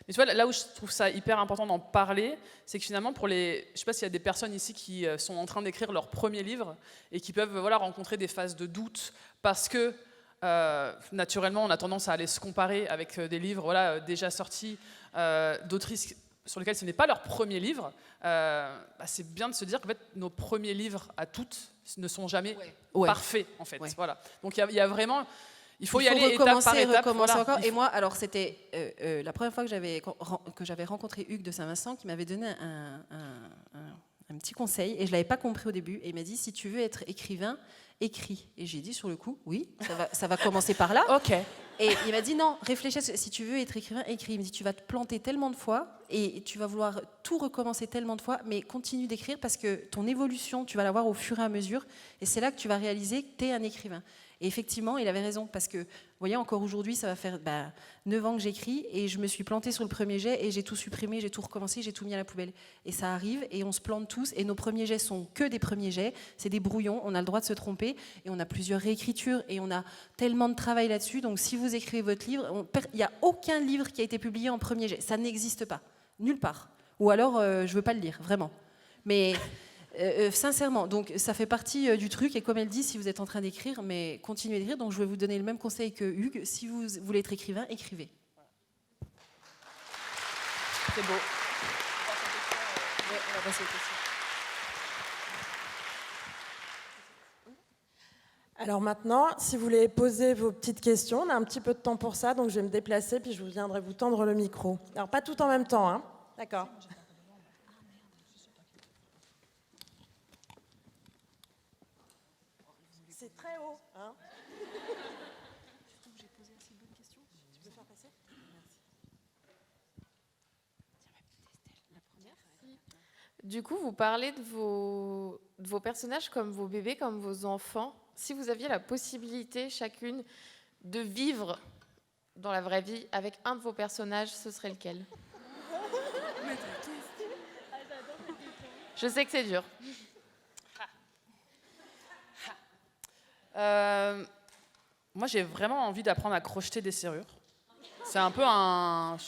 Speaker 3: Mais tu vois, là où je trouve ça hyper important d'en parler, c'est que finalement, je sais pas s'il y a des personnes ici qui sont en train d'écrire leur premier livre et qui peuvent rencontrer des phases de doute parce que naturellement, on a tendance à aller se comparer avec des livres déjà sortis d'autrices sur lesquels ce n'est pas leur premier livre. C'est bien de se dire qu'en fait, nos premiers livres à toutes ne sont jamais parfaits, en fait. Ouais. Voilà. Donc il y a vraiment... Il faut y aller étape par étape.
Speaker 2: Recommencer encore. Et moi, alors c'était la première fois que j'avais rencontré Hugues de Saint-Vincent qui m'avait donné un petit conseil et je ne l'avais pas compris au début. Et il m'a dit, si tu veux être écrivain, écris. Et j'ai dit sur le coup, oui, ça va commencer par là.
Speaker 3: Ok.
Speaker 2: Et il m'a dit, non, réfléchis, si tu veux être écrivain, écris. Il me dit, tu vas te planter tellement de fois et tu vas vouloir tout recommencer tellement de fois, mais continue d'écrire parce que ton évolution, tu vas la voir au fur et à mesure. Et c'est là que tu vas réaliser que tu es un écrivain. Et effectivement, il avait raison, parce que, vous voyez, encore aujourd'hui, ça va faire 9 ans que j'écris, et je me suis plantée sur le premier jet, et j'ai tout supprimé, j'ai tout recommencé, j'ai tout mis à la poubelle. Et ça arrive, et on se plante tous, et nos premiers jets sont que des premiers jets, c'est des brouillons, on a le droit de se tromper, et on a plusieurs réécritures, et on a tellement de travail là-dessus, donc si vous écrivez votre livre, il n'y a aucun livre qui a été publié en premier jet, ça n'existe pas, nulle part. Ou alors, je ne veux pas le lire, vraiment. Mais... sincèrement, donc ça fait partie du truc et comme elle dit, si vous êtes en train d'écrire, mais continuez d'écrire, donc je vais vous donner le même conseil que Hugues, si vous voulez être écrivain, écrivez.
Speaker 3: C'est beau.
Speaker 2: On va passer aux questions.
Speaker 1: Alors maintenant, si vous voulez poser vos petites questions, on a un petit peu de temps pour ça, donc je vais me déplacer puis je viendrai vous tendre le micro. Alors pas tout en même temps, hein. D'accord. C'est très haut, hein. J'ai posé assez de bonnes questions. Tu peux faire passer ? Merci.
Speaker 4: Merci. Du coup, vous parlez de vos personnages comme vos bébés, comme vos enfants. Si vous aviez la possibilité, chacune, de vivre dans la vraie vie avec un de vos personnages, ce serait lequel? Je sais que c'est dur.
Speaker 3: Moi, j'ai vraiment envie d'apprendre à crocheter des serrures. C'est un peu un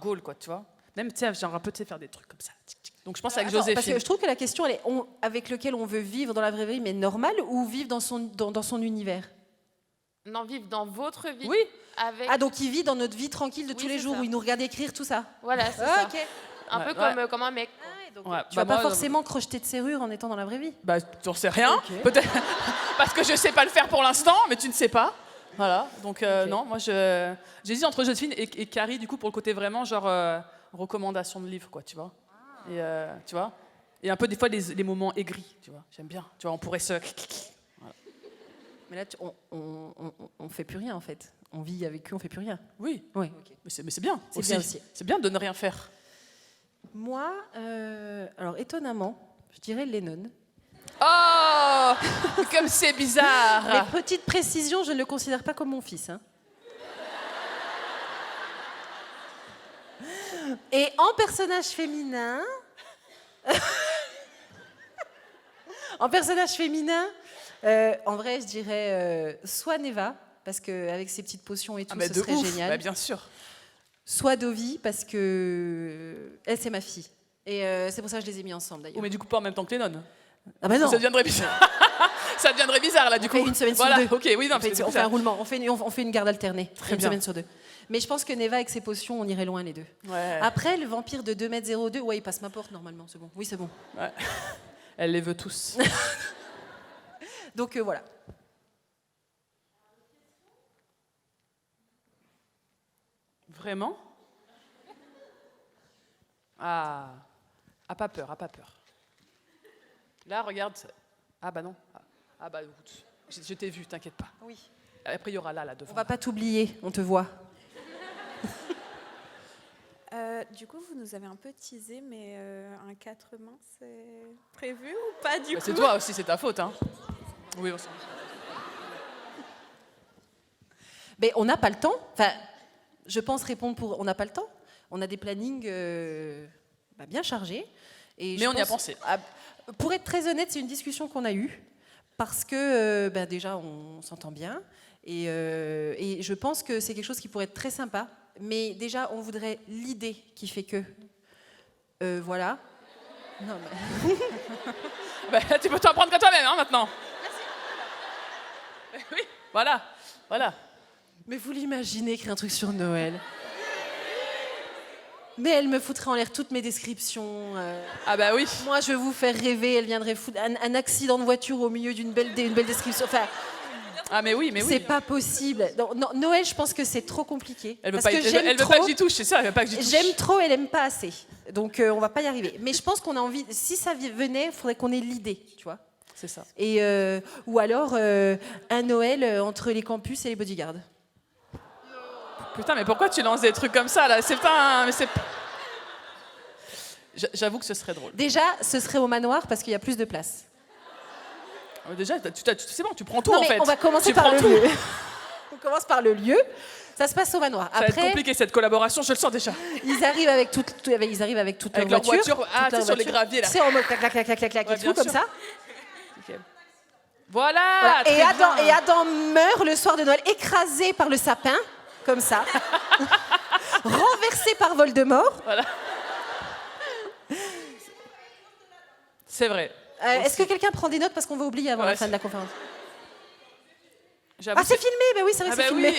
Speaker 3: goal, quoi, tu vois. Même, tu sais, genre un peu, tu sais, faire des trucs comme ça. Tic, tic. Donc, je pense avec Joséphine.
Speaker 2: Parce que je trouve que la question, elle est avec lequel on veut vivre dans la vraie vie, mais normal, ou vivre dans son univers?
Speaker 4: Non, vivre dans votre vie.
Speaker 3: Oui.
Speaker 4: Avec...
Speaker 2: Ah, donc il vit dans notre vie tranquille de tous les jours,
Speaker 4: ça.
Speaker 2: où il nous regarde écrire, tout ça.
Speaker 4: Voilà, c'est ça.
Speaker 2: Ok.
Speaker 4: Un peu comme un mec.
Speaker 3: Ouais,
Speaker 2: Tu vas pas forcément crocheter de serrure en étant dans la vraie vie.
Speaker 3: Bah, tu n'en sais rien.
Speaker 2: Ok.
Speaker 3: Peut-être parce que je sais pas le faire pour l'instant, mais tu ne sais pas. Voilà. Donc, non, moi, j'hésite entre Joséphine et Carrie, du coup, pour le côté vraiment, genre, recommandation de livres, quoi, tu vois. Et, tu vois. Et un peu, des fois, les moments aigris, tu vois. J'aime bien. Tu vois, on pourrait se... Voilà.
Speaker 2: Mais là, on fait plus rien, en fait. On vit avec eux, on fait plus rien.
Speaker 3: Oui.
Speaker 2: Oui.
Speaker 3: Mais c'est bien.
Speaker 2: C'est bien aussi.
Speaker 3: C'est bien de ne rien faire.
Speaker 2: Moi, alors étonnamment, je dirais Lennon.
Speaker 3: Oh, comme c'est bizarre.
Speaker 2: Mais petite précision, je ne le considère pas comme mon fils. Hein. Et en personnage féminin... en personnage féminin, en vrai, je dirais soit Neva, parce qu'avec ses petites potions et tout, ce serait génial.
Speaker 3: Bah, bien sûr.
Speaker 2: Soit Dovi, parce que elle, c'est ma fille. Et c'est pour ça que je les ai mis ensemble, d'ailleurs.
Speaker 3: Oh, mais du coup, pas en même temps que Lennon.
Speaker 2: Ah bah non.
Speaker 3: Ça deviendrait bizarre. Ça deviendrait bizarre, là, du coup.
Speaker 2: On fait une semaine sur
Speaker 3: voilà.
Speaker 2: deux.
Speaker 3: Ok, oui, non,
Speaker 2: on fait un roulement, on fait une garde alternée.
Speaker 3: Très
Speaker 2: une
Speaker 3: bien.
Speaker 2: semaine sur deux. Mais je pense que Neva, avec ses potions, on irait loin, les deux.
Speaker 3: Ouais.
Speaker 2: Après, le vampire de 2,02 m, ouais, il passe ma porte, normalement, c'est bon. Oui, c'est bon.
Speaker 3: Ouais. Elle les veut tous.
Speaker 2: Donc, voilà.
Speaker 3: Vraiment? Ah, pas peur, pas peur. Là, regarde. Ah bah non. Ah bah écoute, je t'ai vu, t'inquiète pas.
Speaker 2: Oui.
Speaker 3: Après, il y aura là devant.
Speaker 2: On va pas t'oublier, on te voit.
Speaker 5: Du coup, vous nous avez un peu teasé, mais un 4 mains, c'est prévu ou pas du coup?
Speaker 3: C'est toi aussi, c'est ta faute, hein. Oui, on s'en...
Speaker 2: Mais on n'a pas le temps. Enfin, je pense répondre pour... On n'a pas le temps. On a des plannings bien chargés. Et
Speaker 3: mais on y a pensé.
Speaker 2: Pour être très honnête, c'est une discussion qu'on a eue. Parce que déjà, on s'entend bien. Et je pense que c'est quelque chose qui pourrait être très sympa. Mais déjà, on voudrait l'idée qui fait que... voilà. Non,
Speaker 3: bah, tu peux t'en prendre qu'à toi-même, hein, maintenant. Merci. Oui, voilà.
Speaker 2: Mais vous l'imaginez écrire un truc sur Noël? Mais elle me foutrait en l'air toutes mes descriptions.
Speaker 3: Ah bah oui.
Speaker 2: Moi, je vais vous faire rêver. Elle viendrait foutre un accident de voiture au milieu d'une belle description. Enfin,
Speaker 3: ah mais oui.
Speaker 2: C'est pas possible. Non, Noël, je pense que c'est trop compliqué.
Speaker 3: Elle veut pas que j'y touche, c'est ça. Elle veut pas que j'y touche.
Speaker 2: J'aime trop, elle aime pas assez. Donc, on va pas y arriver. Mais je pense qu'on a envie. Si ça venait, il faudrait qu'on ait l'idée, tu vois.
Speaker 3: C'est ça.
Speaker 2: Et ou alors un Noël entre les campus et les bodyguards.
Speaker 3: Putain, mais pourquoi tu lances des trucs comme ça, là? C'est pas un... J'avoue que ce serait drôle.
Speaker 2: Déjà, ce serait au manoir parce qu'il y a plus de place.
Speaker 3: Déjà, c'est bon, tu prends tout,
Speaker 2: non,
Speaker 3: en
Speaker 2: mais
Speaker 3: fait.
Speaker 2: On va commencer par le lieu. On commence par le lieu. Ça se passe au manoir.
Speaker 3: Ça va être compliqué, cette collaboration, je le sens déjà.
Speaker 2: Ils arrivent avec toute leur voiture.
Speaker 3: Ah, tu sais, sur les graviers, là.
Speaker 2: C'est en mode clac, clac, clac, clac, clac,
Speaker 3: Ouais,
Speaker 2: et tout, comme ça.
Speaker 3: Okay. Voilà.
Speaker 2: Et Adam meurt le soir de Noël, écrasé par le sapin, comme ça. Renversé par Voldemort.
Speaker 3: Voilà. C'est vrai.
Speaker 2: Est-ce que quelqu'un prend des notes parce qu'on va oublier avant la fin de la conférence?
Speaker 3: J'avoue
Speaker 2: c'est filmé, bah oui, c'est vrai que c'est filmé.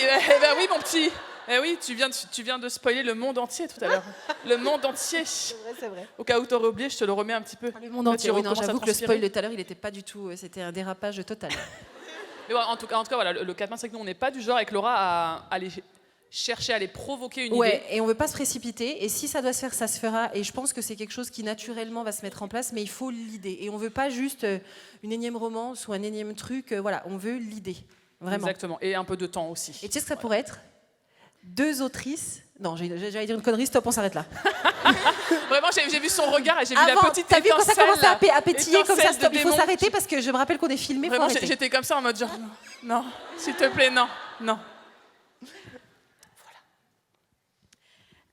Speaker 3: Oui, mon petit. Oui, tu viens de spoiler le monde entier tout à l'heure. Le monde entier.
Speaker 2: C'est vrai.
Speaker 3: Au cas où t'aurais oublié, je te le remets un petit peu.
Speaker 2: Le monde entier. Oui, non, j'avoue que le
Speaker 3: transpirer.
Speaker 2: spoil de tout à l'heure, il n'était pas du tout. C'était un dérapage total.
Speaker 3: Mais bon, en tout cas, voilà, le 4 c'est que nous, on n'est pas du genre avec Laura à aller chercher à aller provoquer une idée.
Speaker 2: Et on veut pas se précipiter. Et si ça doit se faire, ça se fera. Et je pense que c'est quelque chose qui naturellement va se mettre en place, mais il faut l'idée. Et on veut pas juste une énième romance ou un énième truc. Voilà, on veut l'idée. Vraiment.
Speaker 3: Exactement. Et un peu de temps aussi.
Speaker 2: Et tu sais ce que ça pourrait être? 2 autrices. Non, j'allais dire une connerie, stop, on s'arrête là.
Speaker 3: Vraiment, j'ai vu son regard et j'ai vu la petite
Speaker 2: t'as vu quand ça commençait à pétiller comme ça,
Speaker 3: étincelle
Speaker 2: stop,
Speaker 3: de
Speaker 2: il faut
Speaker 3: démon.
Speaker 2: s'arrêter parce que je me rappelle qu'on est filmé, faut
Speaker 3: Vraiment,
Speaker 2: arrêter.
Speaker 3: j'étais comme ça en mode genre, non, s'il te plaît, non.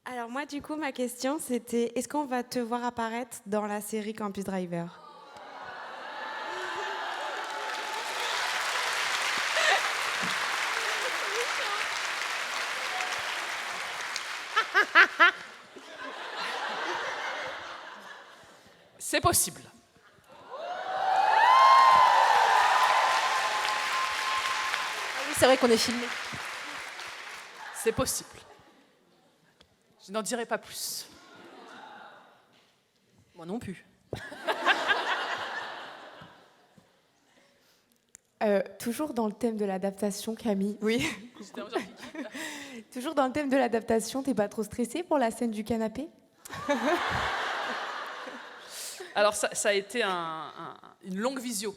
Speaker 5: Alors moi, du coup, ma question, c'était est-ce qu'on va te voir apparaître dans la série Campus Driver?
Speaker 3: C'est possible.
Speaker 2: Oui, c'est vrai qu'on est filmé.
Speaker 3: C'est possible. Je n'en dirai pas plus.
Speaker 2: Moi non plus.
Speaker 6: Toujours dans le thème de l'adaptation, Camille.
Speaker 2: Oui.
Speaker 6: Toujours dans le thème de l'adaptation, t'es pas trop stressée pour la scène du canapé?
Speaker 3: Alors ça a été une longue visio.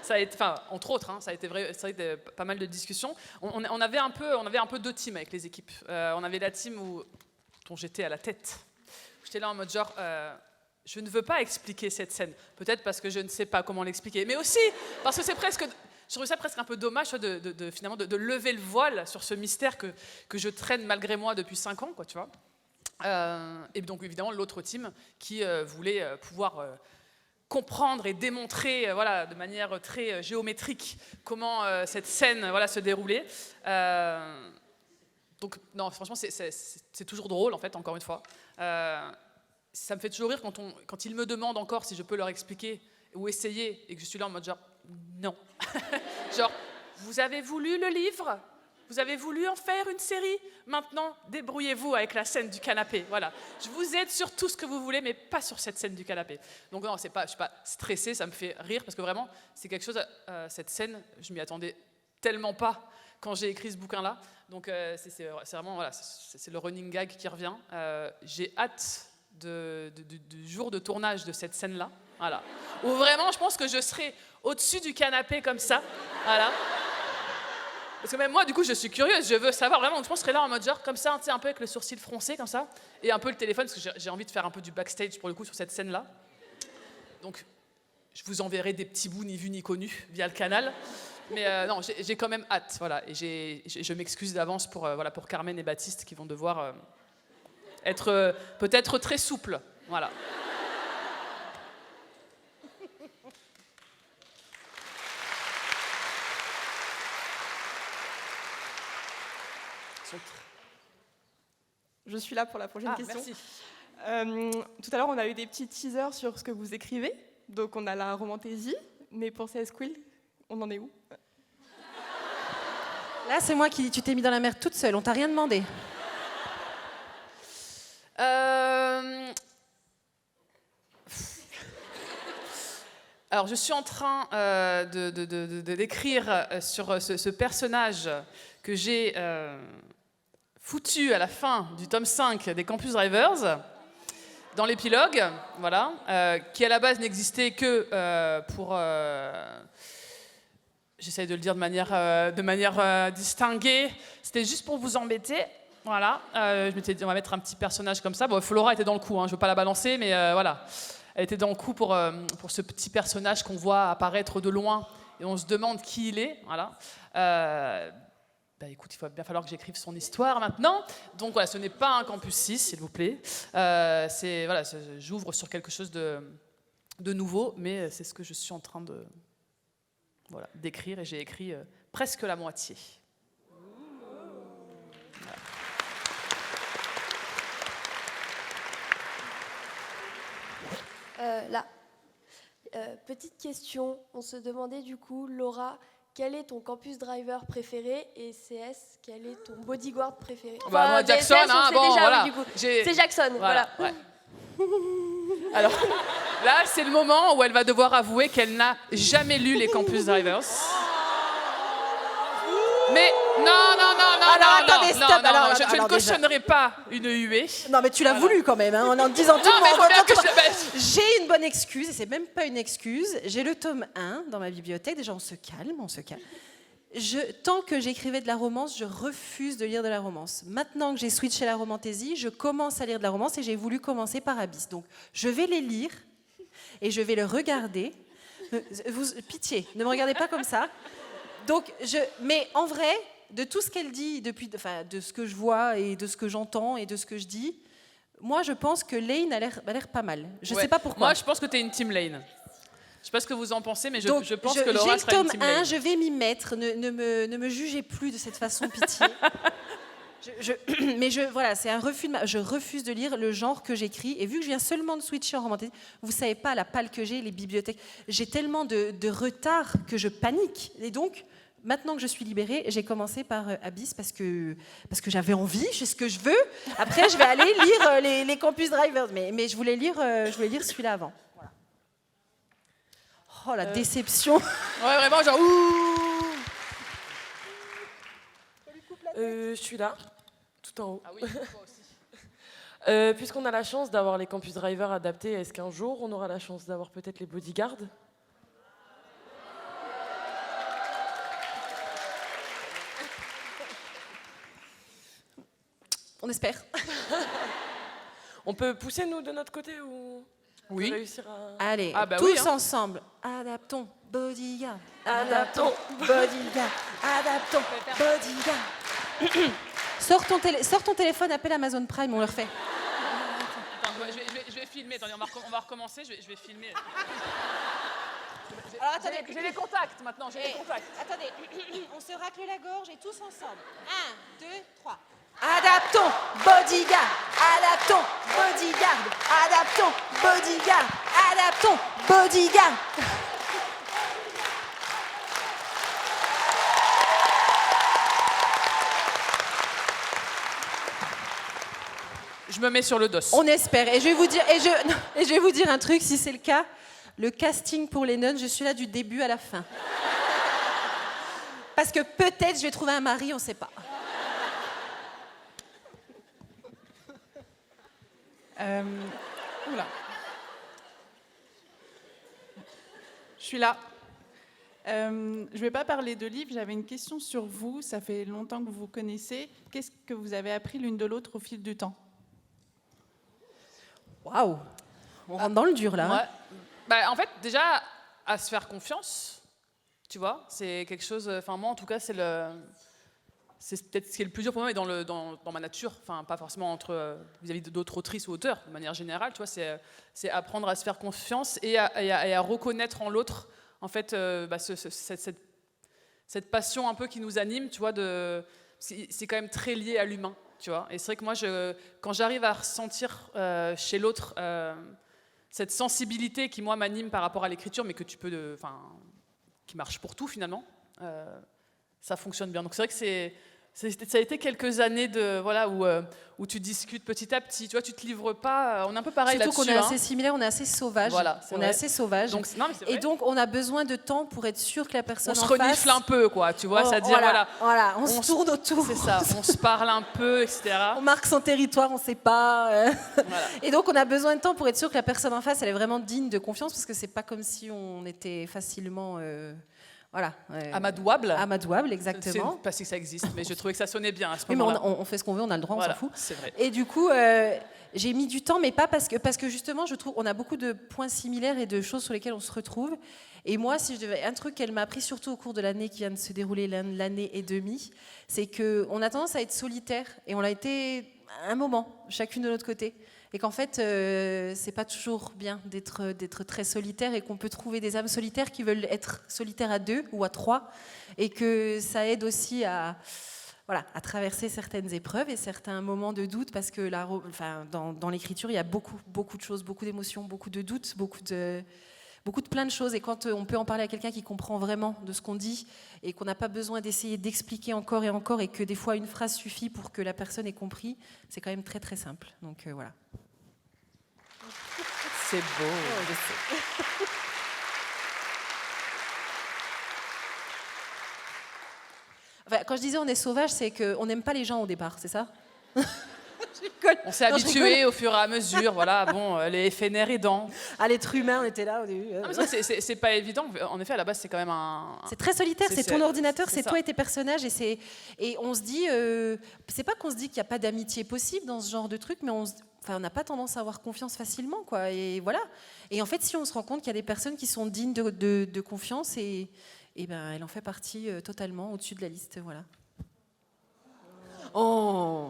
Speaker 3: Ça a été, enfin, entre autres, ça a été c'est vrai pas mal de discussions. On avait un peu 2 teams avec les équipes. On avait la team dont j'étais à la tête. J'étais là en mode genre, je ne veux pas expliquer cette scène. Peut-être parce que je ne sais pas comment l'expliquer, mais aussi parce que je trouvais ça presque un peu dommage finalement de lever le voile sur ce mystère que je traîne malgré moi depuis 5 ans, quoi, tu vois. Et donc évidemment l'autre team qui voulait pouvoir comprendre et démontrer de manière très géométrique comment cette scène se déroulait. Donc non, franchement c'est toujours drôle en fait, encore une fois. Ça me fait toujours rire quand ils me demandent encore si je peux leur expliquer ou essayer et que je suis là en mode genre non. Genre, vous avez voulu le livre ? Vous avez voulu en faire une série ? Maintenant, débrouillez-vous avec la scène du canapé. Voilà. Je vous aide sur tout ce que vous voulez, mais pas sur cette scène du canapé. Donc non, je suis pas stressée, ça me fait rire, parce que vraiment, c'est quelque chose, cette scène, je m'y attendais tellement pas quand j'ai écrit ce bouquin-là. Donc c'est vraiment, c'est le running gag qui revient. J'ai hâte du jour de tournage de cette scène-là. Voilà. Où vraiment, je pense que je serai au-dessus du canapé comme ça. Voilà. Parce que même moi, du coup, je suis curieuse, je veux savoir vraiment. Donc, je pense que je serais là en mode genre, comme ça, un peu avec le sourcil froncé, comme ça, et un peu le téléphone, parce que j'ai envie de faire un peu du backstage pour le coup sur cette scène-là. Donc, je vous enverrai des petits bouts ni vus ni connus via le canal. Mais non, j'ai quand même hâte, voilà. Et je m'excuse d'avance pour Carmen et Baptiste qui vont devoir être peut-être très souples, voilà.
Speaker 7: Je suis là pour la prochaine question.
Speaker 3: Merci.
Speaker 7: Tout à l'heure, on a eu des petits teasers sur ce que vous écrivez. Donc, on a la romantaisie. Mais pour CS Quill, on en est où?
Speaker 2: Là, c'est moi qui dis, tu t'es mis dans la merde toute seule, on t'a rien demandé.
Speaker 3: Alors, je suis en train d'écrire sur ce personnage que j'ai foutu à la fin du tome 5 des Campus Drivers, dans l'épilogue, voilà, qui à la base n'existait que pour... J'essaye de le dire de manière distinguée. C'était juste pour vous embêter. Voilà. Je m'étais dit, on va mettre un petit personnage comme ça. Bon, Flora était dans le coup, je ne veux pas la balancer, mais voilà. Elle était dans le coup pour ce petit personnage qu'on voit apparaître de loin et on se demande qui il est. Voilà. Écoute, il va bien falloir que j'écrive son histoire maintenant. Donc voilà, ce n'est pas un Campus 6, s'il vous plaît. J'ouvre sur quelque chose de nouveau, mais c'est ce que je suis en train d'écrire et j'ai écrit presque la moitié.
Speaker 8: Là, petite question, on se demandait du coup, Laura, quel est ton campus driver préféré et CS, quel est ton bodyguard préféré?
Speaker 3: Moi, Jackson,
Speaker 8: CS, on sait déjà,
Speaker 3: voilà.
Speaker 8: oui, du coup. C'est Jackson, voilà.
Speaker 3: Ouais. Alors, là, c'est le moment où elle va devoir avouer qu'elle n'a jamais lu les Campus Drivers. Mais je ne cautionnerai pas une huée.
Speaker 2: Non, mais tu l'as voulu quand même, en disant tout le monde. J'ai une bonne excuse, et c'est même pas une excuse. J'ai le tome 1 dans ma bibliothèque. Déjà, on se calme. tant que j'écrivais de la romance, je refuse de lire de la romance. Maintenant que j'ai switché à la romantaisie, je commence à lire de la romance et j'ai voulu commencer par Abyss. Donc, je vais les lire et je vais le regarder. Pitié, ne me regardez pas comme ça. Donc, mais en vrai, de tout ce qu'elle dit, de ce que je vois et de ce que j'entends et de ce que je dis, moi, je pense que Lane a l'air pas mal. Je sais pas pourquoi.
Speaker 3: Moi, je pense que tu es une team Lane. Je sais pas ce que vous en pensez, mais je pense que
Speaker 2: J'ai
Speaker 3: Laura
Speaker 2: le
Speaker 3: sera une
Speaker 2: tome
Speaker 3: team
Speaker 2: 1,
Speaker 3: Lane.
Speaker 2: je vais m'y mettre. Ne me jugez plus de cette façon, pitié. Voilà, c'est un refus. Je refuse de lire le genre que j'écris. Et vu que je viens seulement de switcher en romantique, vous savez pas la palle que j'ai, les bibliothèques. J'ai tellement de retard que je panique. Et donc, maintenant que je suis libérée, j'ai commencé par Abyss parce que j'avais envie, je sais ce que je veux. Après, je vais aller lire les Campus Drivers. Mais je voulais lire celui-là avant. Voilà. Oh, la déception.
Speaker 9: Ouais, vraiment, genre, ouh. Je suis là, tout en haut.
Speaker 3: Ah oui, toi aussi.
Speaker 9: Puisqu'on a la chance d'avoir les Campus Drivers adaptés, est-ce qu'un jour, on aura la chance d'avoir peut-être les bodyguards ?
Speaker 2: On espère.
Speaker 9: On peut pousser, nous, de notre côté, ou
Speaker 3: Oui.
Speaker 9: réussir à...
Speaker 2: Allez,
Speaker 3: Ah bah
Speaker 2: tous
Speaker 3: oui, hein.
Speaker 2: ensemble. Adaptons, bodyguard.
Speaker 9: Adaptons.
Speaker 2: Bodyguard. Adaptons, bodyguard. Sors ton téléphone, appelle Amazon Prime, on le refait.
Speaker 3: Attends, je vais filmer. Attendez, on va recommencer. Je vais filmer.
Speaker 2: Alors attendez.
Speaker 3: J'ai les contacts maintenant. J'ai les contacts.
Speaker 2: Attendez, on se racle la gorge et tous ensemble. 1, 2, 3. Adaptons, bodyguard. Adaptons, bodyguard. Adaptons, bodyguard. Adaptons, bodyguard.
Speaker 3: Je me mets sur le dos.
Speaker 2: On espère. Et je vais vous dire un truc, si c'est le cas, le casting pour les nonnes, je suis là du début à la fin. Parce que peut-être je vais trouver un mari, on ne sait pas.
Speaker 7: Oula. Je suis là. Je ne vais pas parler de livres, j'avais une question sur vous. Ça fait longtemps que vous vous connaissez. Qu'est-ce que vous avez appris l'une de l'autre au fil du temps ?
Speaker 2: Waouh, on rentre dans le dur là.
Speaker 3: Ouais.
Speaker 2: Hein.
Speaker 3: Bah, en fait, déjà, à se faire confiance, tu vois, c'est quelque chose. Enfin, moi, en tout cas, c'est peut-être ce qui est le plus dur pour moi, et dans ma nature. Enfin, pas forcément vis-à-vis d'autres autrices ou auteurs, de manière générale. Tu vois, c'est apprendre à se faire confiance et à reconnaître en l'autre, en fait, cette passion un peu qui nous anime. Tu vois, c'est quand même très lié à l'humain. Tu vois, et c'est vrai que moi, quand j'arrive à ressentir chez l'autre cette sensibilité qui, moi, m'anime par rapport à l'écriture, mais que qui marche pour tout, finalement, ça fonctionne bien. Donc c'est vrai que ça a été quelques années où tu discutes petit à petit. Tu vois, tu te livres pas. On est un peu pareil là-dessus.
Speaker 2: Surtout qu'on est assez similaires, on est assez sauvages.
Speaker 3: Voilà,
Speaker 2: on est assez sauvages.
Speaker 3: Donc, non, mais c'est vrai.
Speaker 2: Et donc, on a besoin de temps pour être sûr que la personne
Speaker 3: on
Speaker 2: en
Speaker 3: se renifle un peu, quoi. Tu vois, c'est-à-dire
Speaker 2: voilà, on se tourne autour.
Speaker 3: C'est ça. On se parle un peu, etc.
Speaker 2: On marque son territoire, on ne sait pas.
Speaker 3: Voilà.
Speaker 2: Et donc, on a besoin de temps pour être sûr que la personne en face, elle est vraiment digne de confiance, parce que c'est pas comme si on était facilement, amadouable, exactement.
Speaker 3: C'est parce que ça existe, mais je trouvais que ça sonnait bien à ce
Speaker 2: Oui, mais
Speaker 3: moment-là.
Speaker 2: on fait ce qu'on veut, on a le droit,
Speaker 3: Voilà,
Speaker 2: on s'en fout.
Speaker 3: c'est vrai.
Speaker 2: Et du coup, j'ai mis du temps, mais pas parce que justement, je trouve on a beaucoup de points similaires et de choses sur lesquelles on se retrouve. Et moi, un truc qu'elle m'a appris surtout au cours de l'année qui vient de se dérouler, l'année et demie, c'est qu'on a tendance à être solitaire, et on l'a été à un moment, chacune de notre côté. Et qu'en fait, c'est pas toujours bien d'être très solitaire, et qu'on peut trouver des âmes solitaires qui veulent être solitaires à 2 ou à 3, et que ça aide aussi à traverser certaines épreuves et certains moments de doute, parce que dans l'écriture, il y a beaucoup de choses, beaucoup d'émotions, beaucoup de doutes, beaucoup de plein de choses. Et quand on peut en parler à quelqu'un qui comprend vraiment de ce qu'on dit, et qu'on n'a pas besoin d'essayer d'expliquer encore et encore, et que des fois une phrase suffit pour que la personne ait compris, c'est quand même très très simple. Donc voilà.
Speaker 3: C'est beau.
Speaker 2: Enfin, quand je disais on est sauvage, c'est qu'on n'aime pas les gens au départ, c'est ça ?
Speaker 3: On s'est habitué au fur et à mesure, voilà, bon, les FNR aidants.
Speaker 2: Ah, l'être humain, on était là au début.
Speaker 3: Non, mais c'est vrai que c'est pas évident. En effet, à la base, c'est quand même
Speaker 2: C'est très solitaire, c'est ton ordinateur, c'est
Speaker 3: ça.
Speaker 2: toi et tes personnages. Et on se dit, c'est pas qu'on se dit qu'il n'y a pas d'amitié possible dans ce genre de truc, mais on n'a pas tendance à avoir confiance facilement, quoi. Et voilà. Et en fait, si on se rend compte qu'il y a des personnes qui sont dignes de confiance, et ben, elle en fait partie totalement au-dessus de la liste, voilà. Oh.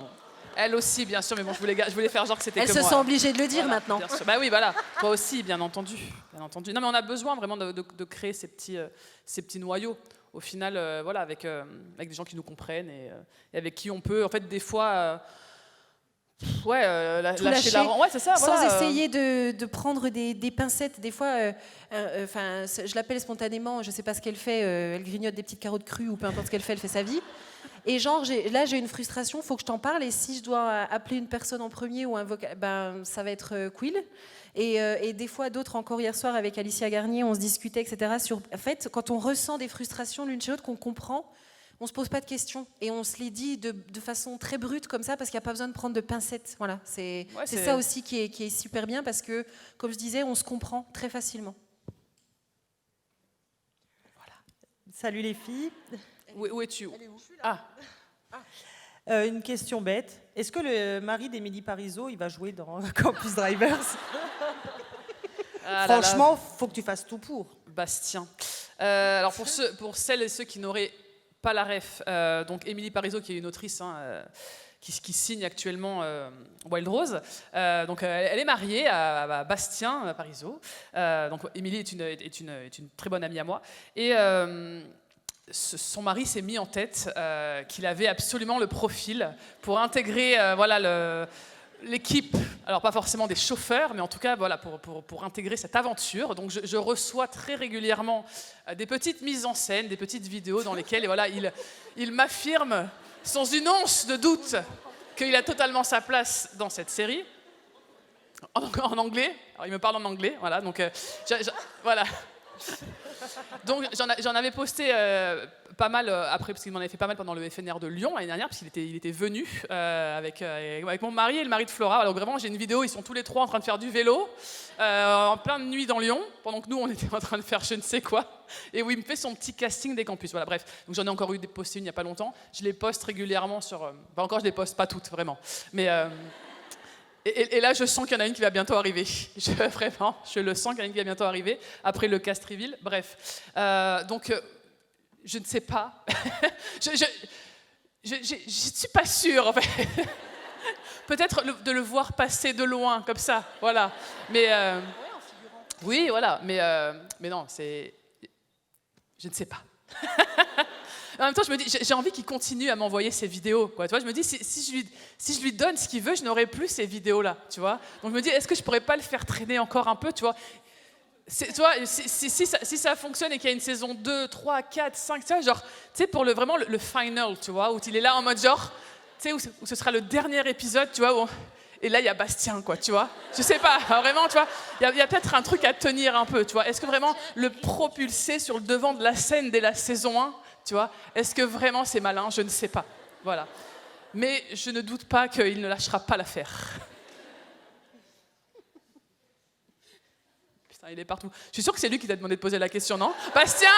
Speaker 3: Elle aussi, bien sûr, mais bon, je voulais faire genre que c'était que moi.
Speaker 2: Elle se sent obligée de le dire
Speaker 3: Voilà,
Speaker 2: maintenant.
Speaker 3: Bien sûr. Bah oui, voilà. Toi aussi, bien entendu. Non, mais on a besoin vraiment de créer ces petits noyaux. Au final, voilà, avec des gens qui nous comprennent et avec qui on peut, en fait, des fois, lâcher la rampe. Ouais, c'est ça.
Speaker 2: Sans
Speaker 3: voilà,
Speaker 2: essayer de prendre des pincettes. Des fois, je l'appelle spontanément, je sais pas ce qu'elle fait, elle grignote des petites carottes crues ou peu importe ce qu'elle fait, elle fait sa vie. Et genre, j'ai une frustration, il faut que je t'en parle. Et si je dois appeler une personne en premier ou ben, ça va être Quill. Et des fois, d'autres, encore hier soir, avec Alicia Garnier, on se discutait, etc. En fait, quand on ressent des frustrations l'une chez l'autre, qu'on comprend, on ne se pose pas de questions. Et on se les dit de façon très brute, comme ça, parce qu'il n'y a pas besoin de prendre de pincettes. Voilà. C'est ça aussi qui est super bien, parce que, comme je disais, on se comprend très facilement.
Speaker 10: Voilà. Salut les filles.
Speaker 3: Où es-tu?
Speaker 10: Une question bête. Est-ce que le mari d'Émilie Parizeau, il va jouer dans Campus Drivers? Franchement, faut que tu fasses tout pour.
Speaker 3: Bastien. Alors pour celles et ceux qui n'auraient pas la ref, donc Émilie Parizeau, qui est une autrice qui signe actuellement Wild Rose, donc elle est mariée à Bastien Parizeau. Donc Émilie est une très bonne amie à moi. Et son mari s'est mis en tête qu'il avait absolument le profil pour intégrer l'équipe, alors pas forcément des chauffeurs, mais en tout cas voilà, pour intégrer cette aventure. Donc je reçois très régulièrement des petites mises en scène, des petites vidéos dans lesquelles voilà, il m'affirme sans une once de doute qu'il a totalement sa place dans cette série. En anglais, alors il me parle en anglais, voilà, donc voilà. Donc j'en avais posté pas mal après, parce qu'il m'en avait fait pas mal pendant le FNR de Lyon l'année dernière, parce qu'il était venu avec mon mari et le mari de Flora. Alors vraiment, j'ai une vidéo, ils sont tous les trois en train de faire du vélo en pleine nuit dans Lyon, pendant que nous on était en train de faire je ne sais quoi, et où il me fait son petit casting des campus. Voilà, bref. Donc j'en ai encore eu posté une il n'y a pas longtemps. Je les poste régulièrement sur. Encore, je les poste pas toutes vraiment, mais. Et là, je sens qu'il y en a une qui va bientôt arriver. Vraiment, je le sens qu'il y en a une qui va bientôt arriver, après le cast reveal. Bref. Donc, je ne sais pas. Je ne suis pas sûre, en fait. Peut-être de le voir passer de loin, comme ça. Voilà. Mais, oui, voilà. Mais non, c'est... Je ne sais pas. En même temps, je me dis, j'ai envie qu'il continue à m'envoyer ces vidéos. Quoi. Tu vois, je me dis, si je lui donne ce qu'il veut, je n'aurai plus ces vidéos-là. Tu vois. Donc je me dis, est-ce que je pourrais pas le faire traîner encore un peu, tu vois. Tu vois, si ça fonctionne et qu'il y a une saison 2, 3, 4, 5, tu vois, genre, tu sais, pour vraiment le final, tu vois, où il est là en mode genre, tu sais, où ce sera le dernier épisode, tu vois, et là, il y a Bastien, quoi, tu vois. Je sais pas, vraiment, tu vois, il y a peut-être un truc à tenir un peu, tu vois. Est-ce que vraiment le propulser sur le devant de la scène dès la saison 1, tu vois, est-ce que vraiment c'est malin? Je ne sais pas. Voilà. Mais je ne doute pas qu'il ne lâchera pas l'affaire. Putain, il est partout. Je suis sûre que c'est lui qui t'a demandé de poser la question, non? Bastien,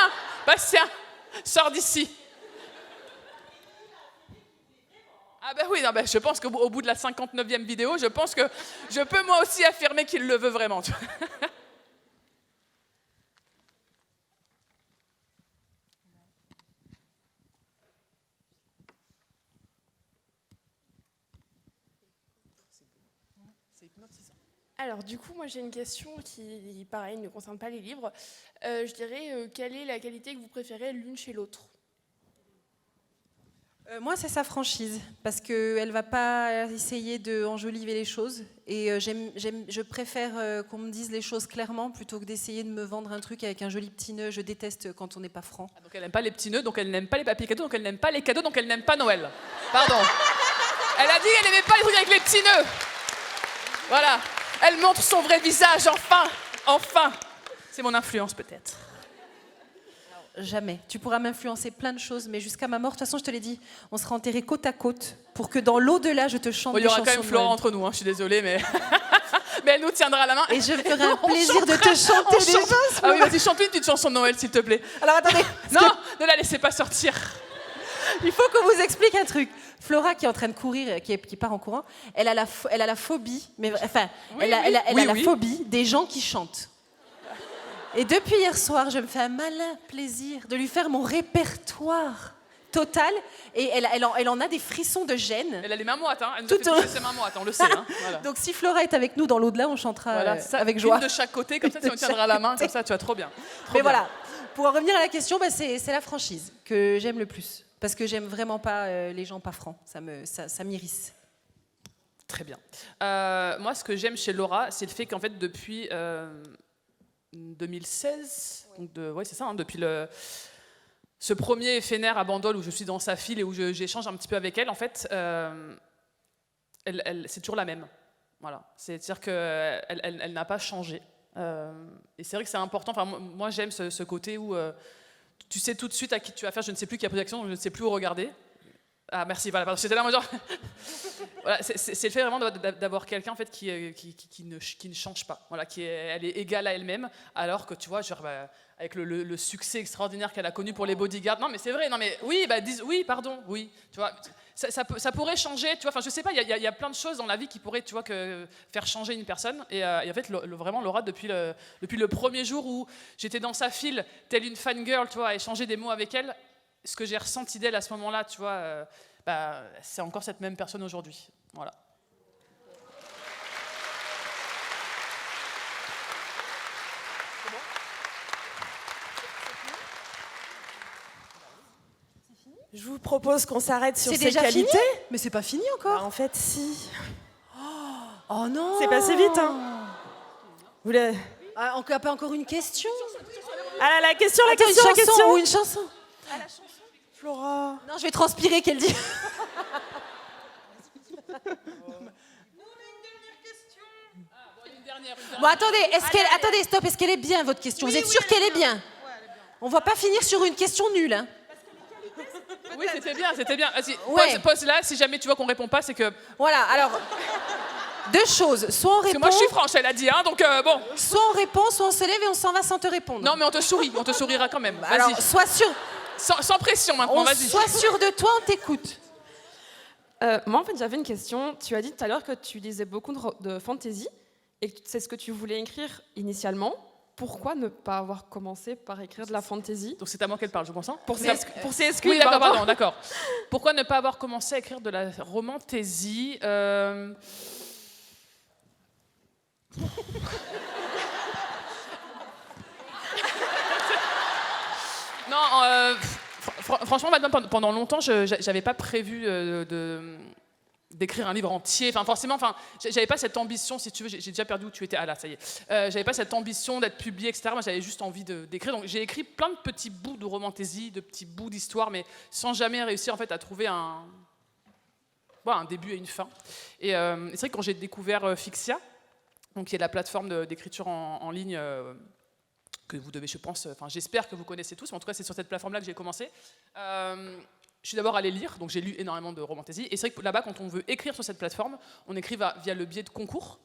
Speaker 3: sors d'ici. Ah ben oui, non, ben je pense qu'au bout de la 59e vidéo, je pense que je peux moi aussi affirmer qu'il le veut vraiment. Tu vois.
Speaker 11: Alors du coup, moi j'ai une question qui, pareil, ne concerne pas les livres. Je dirais, quelle est la qualité que vous préférez l'une chez l'autre?
Speaker 2: Moi, c'est sa franchise, parce qu'elle ne va pas essayer d'enjoliver les choses. Et je préfère qu'on me dise les choses clairement, plutôt que d'essayer de me vendre un truc avec un joli petit nœud. Je déteste quand on n'est pas franc.
Speaker 3: Donc elle n'aime pas les petits nœuds, donc elle n'aime pas les papiers cadeaux, donc elle n'aime pas les cadeaux, donc elle n'aime pas Noël. Pardon. Elle a dit qu'elle n'aimait pas les trucs avec les petits nœuds. Voilà. Elle montre son vrai visage, enfin. C'est mon influence, peut-être.
Speaker 2: jamais. Tu pourras m'influencer plein de choses, mais jusqu'à ma mort, de toute façon, je te l'ai dit, on sera enterrés côte à côte pour que dans l'au-delà, je te chante des chansons.
Speaker 3: Il y aura quand même Flora entre nous, hein, je suis désolée, mais... mais elle nous tiendra la main.
Speaker 2: Et je ferai un plaisir de te chanter des chansons.
Speaker 3: Ah oui, vas-y, chante une petite chanson de Noël, s'il te plaît.
Speaker 2: Alors attendez.
Speaker 3: Non, ne la laissez pas sortir.
Speaker 2: Il faut qu'on vous explique un truc. Flora qui est en train de courir, qui part en courant, elle a la phobie, mais enfin, elle a la phobie des gens qui chantent. Et depuis hier soir, je me fais un malin plaisir de lui faire mon répertoire total, et elle en a des frissons de gêne.
Speaker 3: Elle a les mains moites, hein. Elle nous a fait toucher ses mains moites, on le sait. Hein. Voilà.
Speaker 2: Donc si Flora est avec nous dans l'au-delà, on chantera avec joie.
Speaker 3: Une de chaque côté, comme ça, si on tiendra la main, comme ça, tu vas trop bien.
Speaker 2: Mais voilà, pour en revenir à la question, c'est la franchise que j'aime le plus. Parce que j'aime vraiment pas les gens pas francs, ça m'irrisse.
Speaker 3: Très bien. Moi, ce que j'aime chez Laura, c'est le fait qu'en fait, depuis 2016, donc c'est ça, hein, depuis ce premier éphémère à Bandol où je suis dans sa file et où j'échange un petit peu avec elle, en fait, c'est toujours la même. Voilà. C'est-à-dire qu'elle n'a pas changé. Et c'est vrai que c'est important. Enfin, moi, j'aime ce côté où tu sais tout de suite à qui tu vas faire. Je ne sais plus qui a posé l'action, donc je ne sais plus où regarder. Ah, merci, voilà, j'étais là, moi, genre... voilà, c'est le fait vraiment d'avoir quelqu'un en fait, qui ne change pas, voilà, elle est égale à elle-même, alors que tu vois, genre, avec le succès extraordinaire qu'elle a connu pour les bodyguards, non mais c'est vrai, non mais oui, oui, pardon, oui, tu vois, ça pourrait changer, tu vois, enfin je sais pas, il y a plein de choses dans la vie qui pourraient, tu vois, faire changer une personne, et en fait, vraiment Laura, depuis le premier jour où j'étais dans sa file, telle une fangirl, tu vois, à échanger des mots avec elle, ce que j'ai ressenti d'elle à ce moment-là, tu vois, c'est encore cette même personne aujourd'hui. Voilà.
Speaker 1: C'est bon ? Je vous propose qu'on s'arrête sur ces qualités.
Speaker 2: Fini mais c'est pas fini encore.
Speaker 1: En fait, si.
Speaker 2: Oh non.
Speaker 1: C'est passé vite, hein. Vous voulez...
Speaker 2: encore une question.
Speaker 1: Ah la question,
Speaker 2: la question. Ou une chanson.
Speaker 1: Ah, la chanson. Flora.
Speaker 2: Non, je vais transpirer qu'elle dit. Bon, attendez, stop. Est-ce qu'elle est bien, votre question? Vous êtes sûr qu'elle est bien? On va pas finir sur une question nulle, hein.
Speaker 3: Oui, c'était bien. Vas-y,
Speaker 2: Ouais.
Speaker 3: pose là, si jamais tu vois qu'on répond pas, c'est que...
Speaker 2: Voilà, alors, deux choses. Soit on répond...
Speaker 3: Parce que moi, je suis franche, elle a dit, hein, donc bon.
Speaker 2: Soit on répond, soit on se lève et on s'en va sans te répondre.
Speaker 3: Non, mais on te sourira quand même. Vas-y.
Speaker 2: Alors, sois sûr...
Speaker 3: Sans pression maintenant, vas-y.
Speaker 2: Sois sûr de toi, on t'écoute.
Speaker 12: Moi, en fait, j'avais une question. Tu as dit tout à l'heure que tu lisais beaucoup de fantasy et que c'est ce que tu voulais écrire initialement. Pourquoi ne pas avoir commencé par écrire de la fantasy?
Speaker 3: Donc c'est à moi qu'elle parle, je pense. Hein,
Speaker 12: pour CSQ,
Speaker 3: oui, d'accord. Pourquoi ne pas avoir commencé à écrire de la romantaisie Non, franchement, maintenant, pendant longtemps, je n'avais pas prévu d'écrire un livre entier. Enfin, forcément, j'avais pas cette ambition, si tu veux. J'ai déjà perdu où tu étais. Ah là, ça y est. J'avais pas cette ambition d'être publié, etc. Moi, j'avais juste envie d'écrire. Donc, j'ai écrit plein de petits bouts de romantaisie, de petits bouts d'histoire, mais sans jamais réussir en fait à trouver un début et une fin. Et c'est vrai que quand j'ai découvert Fixia, donc qui est la plateforme d'écriture en ligne. Que vous devez, je pense, j'espère que vous connaissez tous, mais en tout cas c'est sur cette plateforme-là que j'ai commencé. Je suis d'abord allée lire, donc j'ai lu énormément de romantaisie, et c'est vrai que là-bas, quand on veut écrire sur cette plateforme, on écrit via le biais de concours,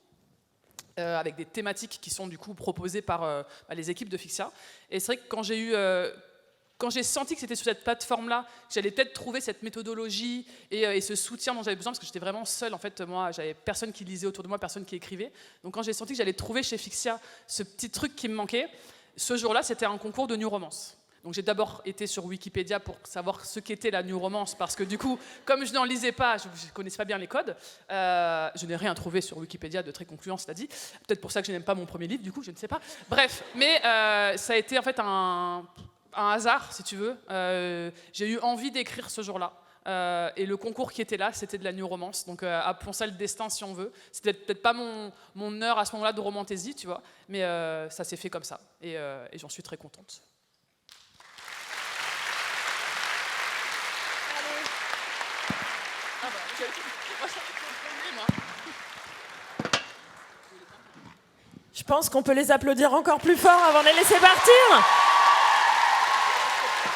Speaker 3: avec des thématiques qui sont du coup proposées par les équipes de Fixia. Et c'est vrai que quand j'ai senti que c'était sur cette plateforme-là, j'allais peut-être trouver cette méthodologie et ce soutien dont j'avais besoin, parce que j'étais vraiment seule, en fait, moi, j'avais personne qui lisait autour de moi, personne qui écrivait. Donc quand j'ai senti que j'allais trouver chez Fixia ce petit truc qui me manquait, ce jour-là, c'était un concours de New Romance. Donc j'ai d'abord été sur Wikipédia pour savoir ce qu'était la New Romance, parce que du coup, comme je n'en lisais pas, je ne connaissais pas bien les codes, je n'ai rien trouvé sur Wikipédia de très concluant, cela dit. Peut-être pour ça que je n'aime pas mon premier livre, du coup, je ne sais pas. Bref, mais ça a été en fait un hasard, si tu veux. J'ai eu envie d'écrire ce jour-là. Et le concours qui était là, c'était de la New Romance. Donc appelons ça le destin si on veut. C'était peut-être pas mon heure à ce moment-là de romantaisie, tu vois, mais ça s'est fait comme ça. Et j'en suis très contente.
Speaker 1: Je pense qu'on peut les applaudir encore plus fort avant de les laisser partir.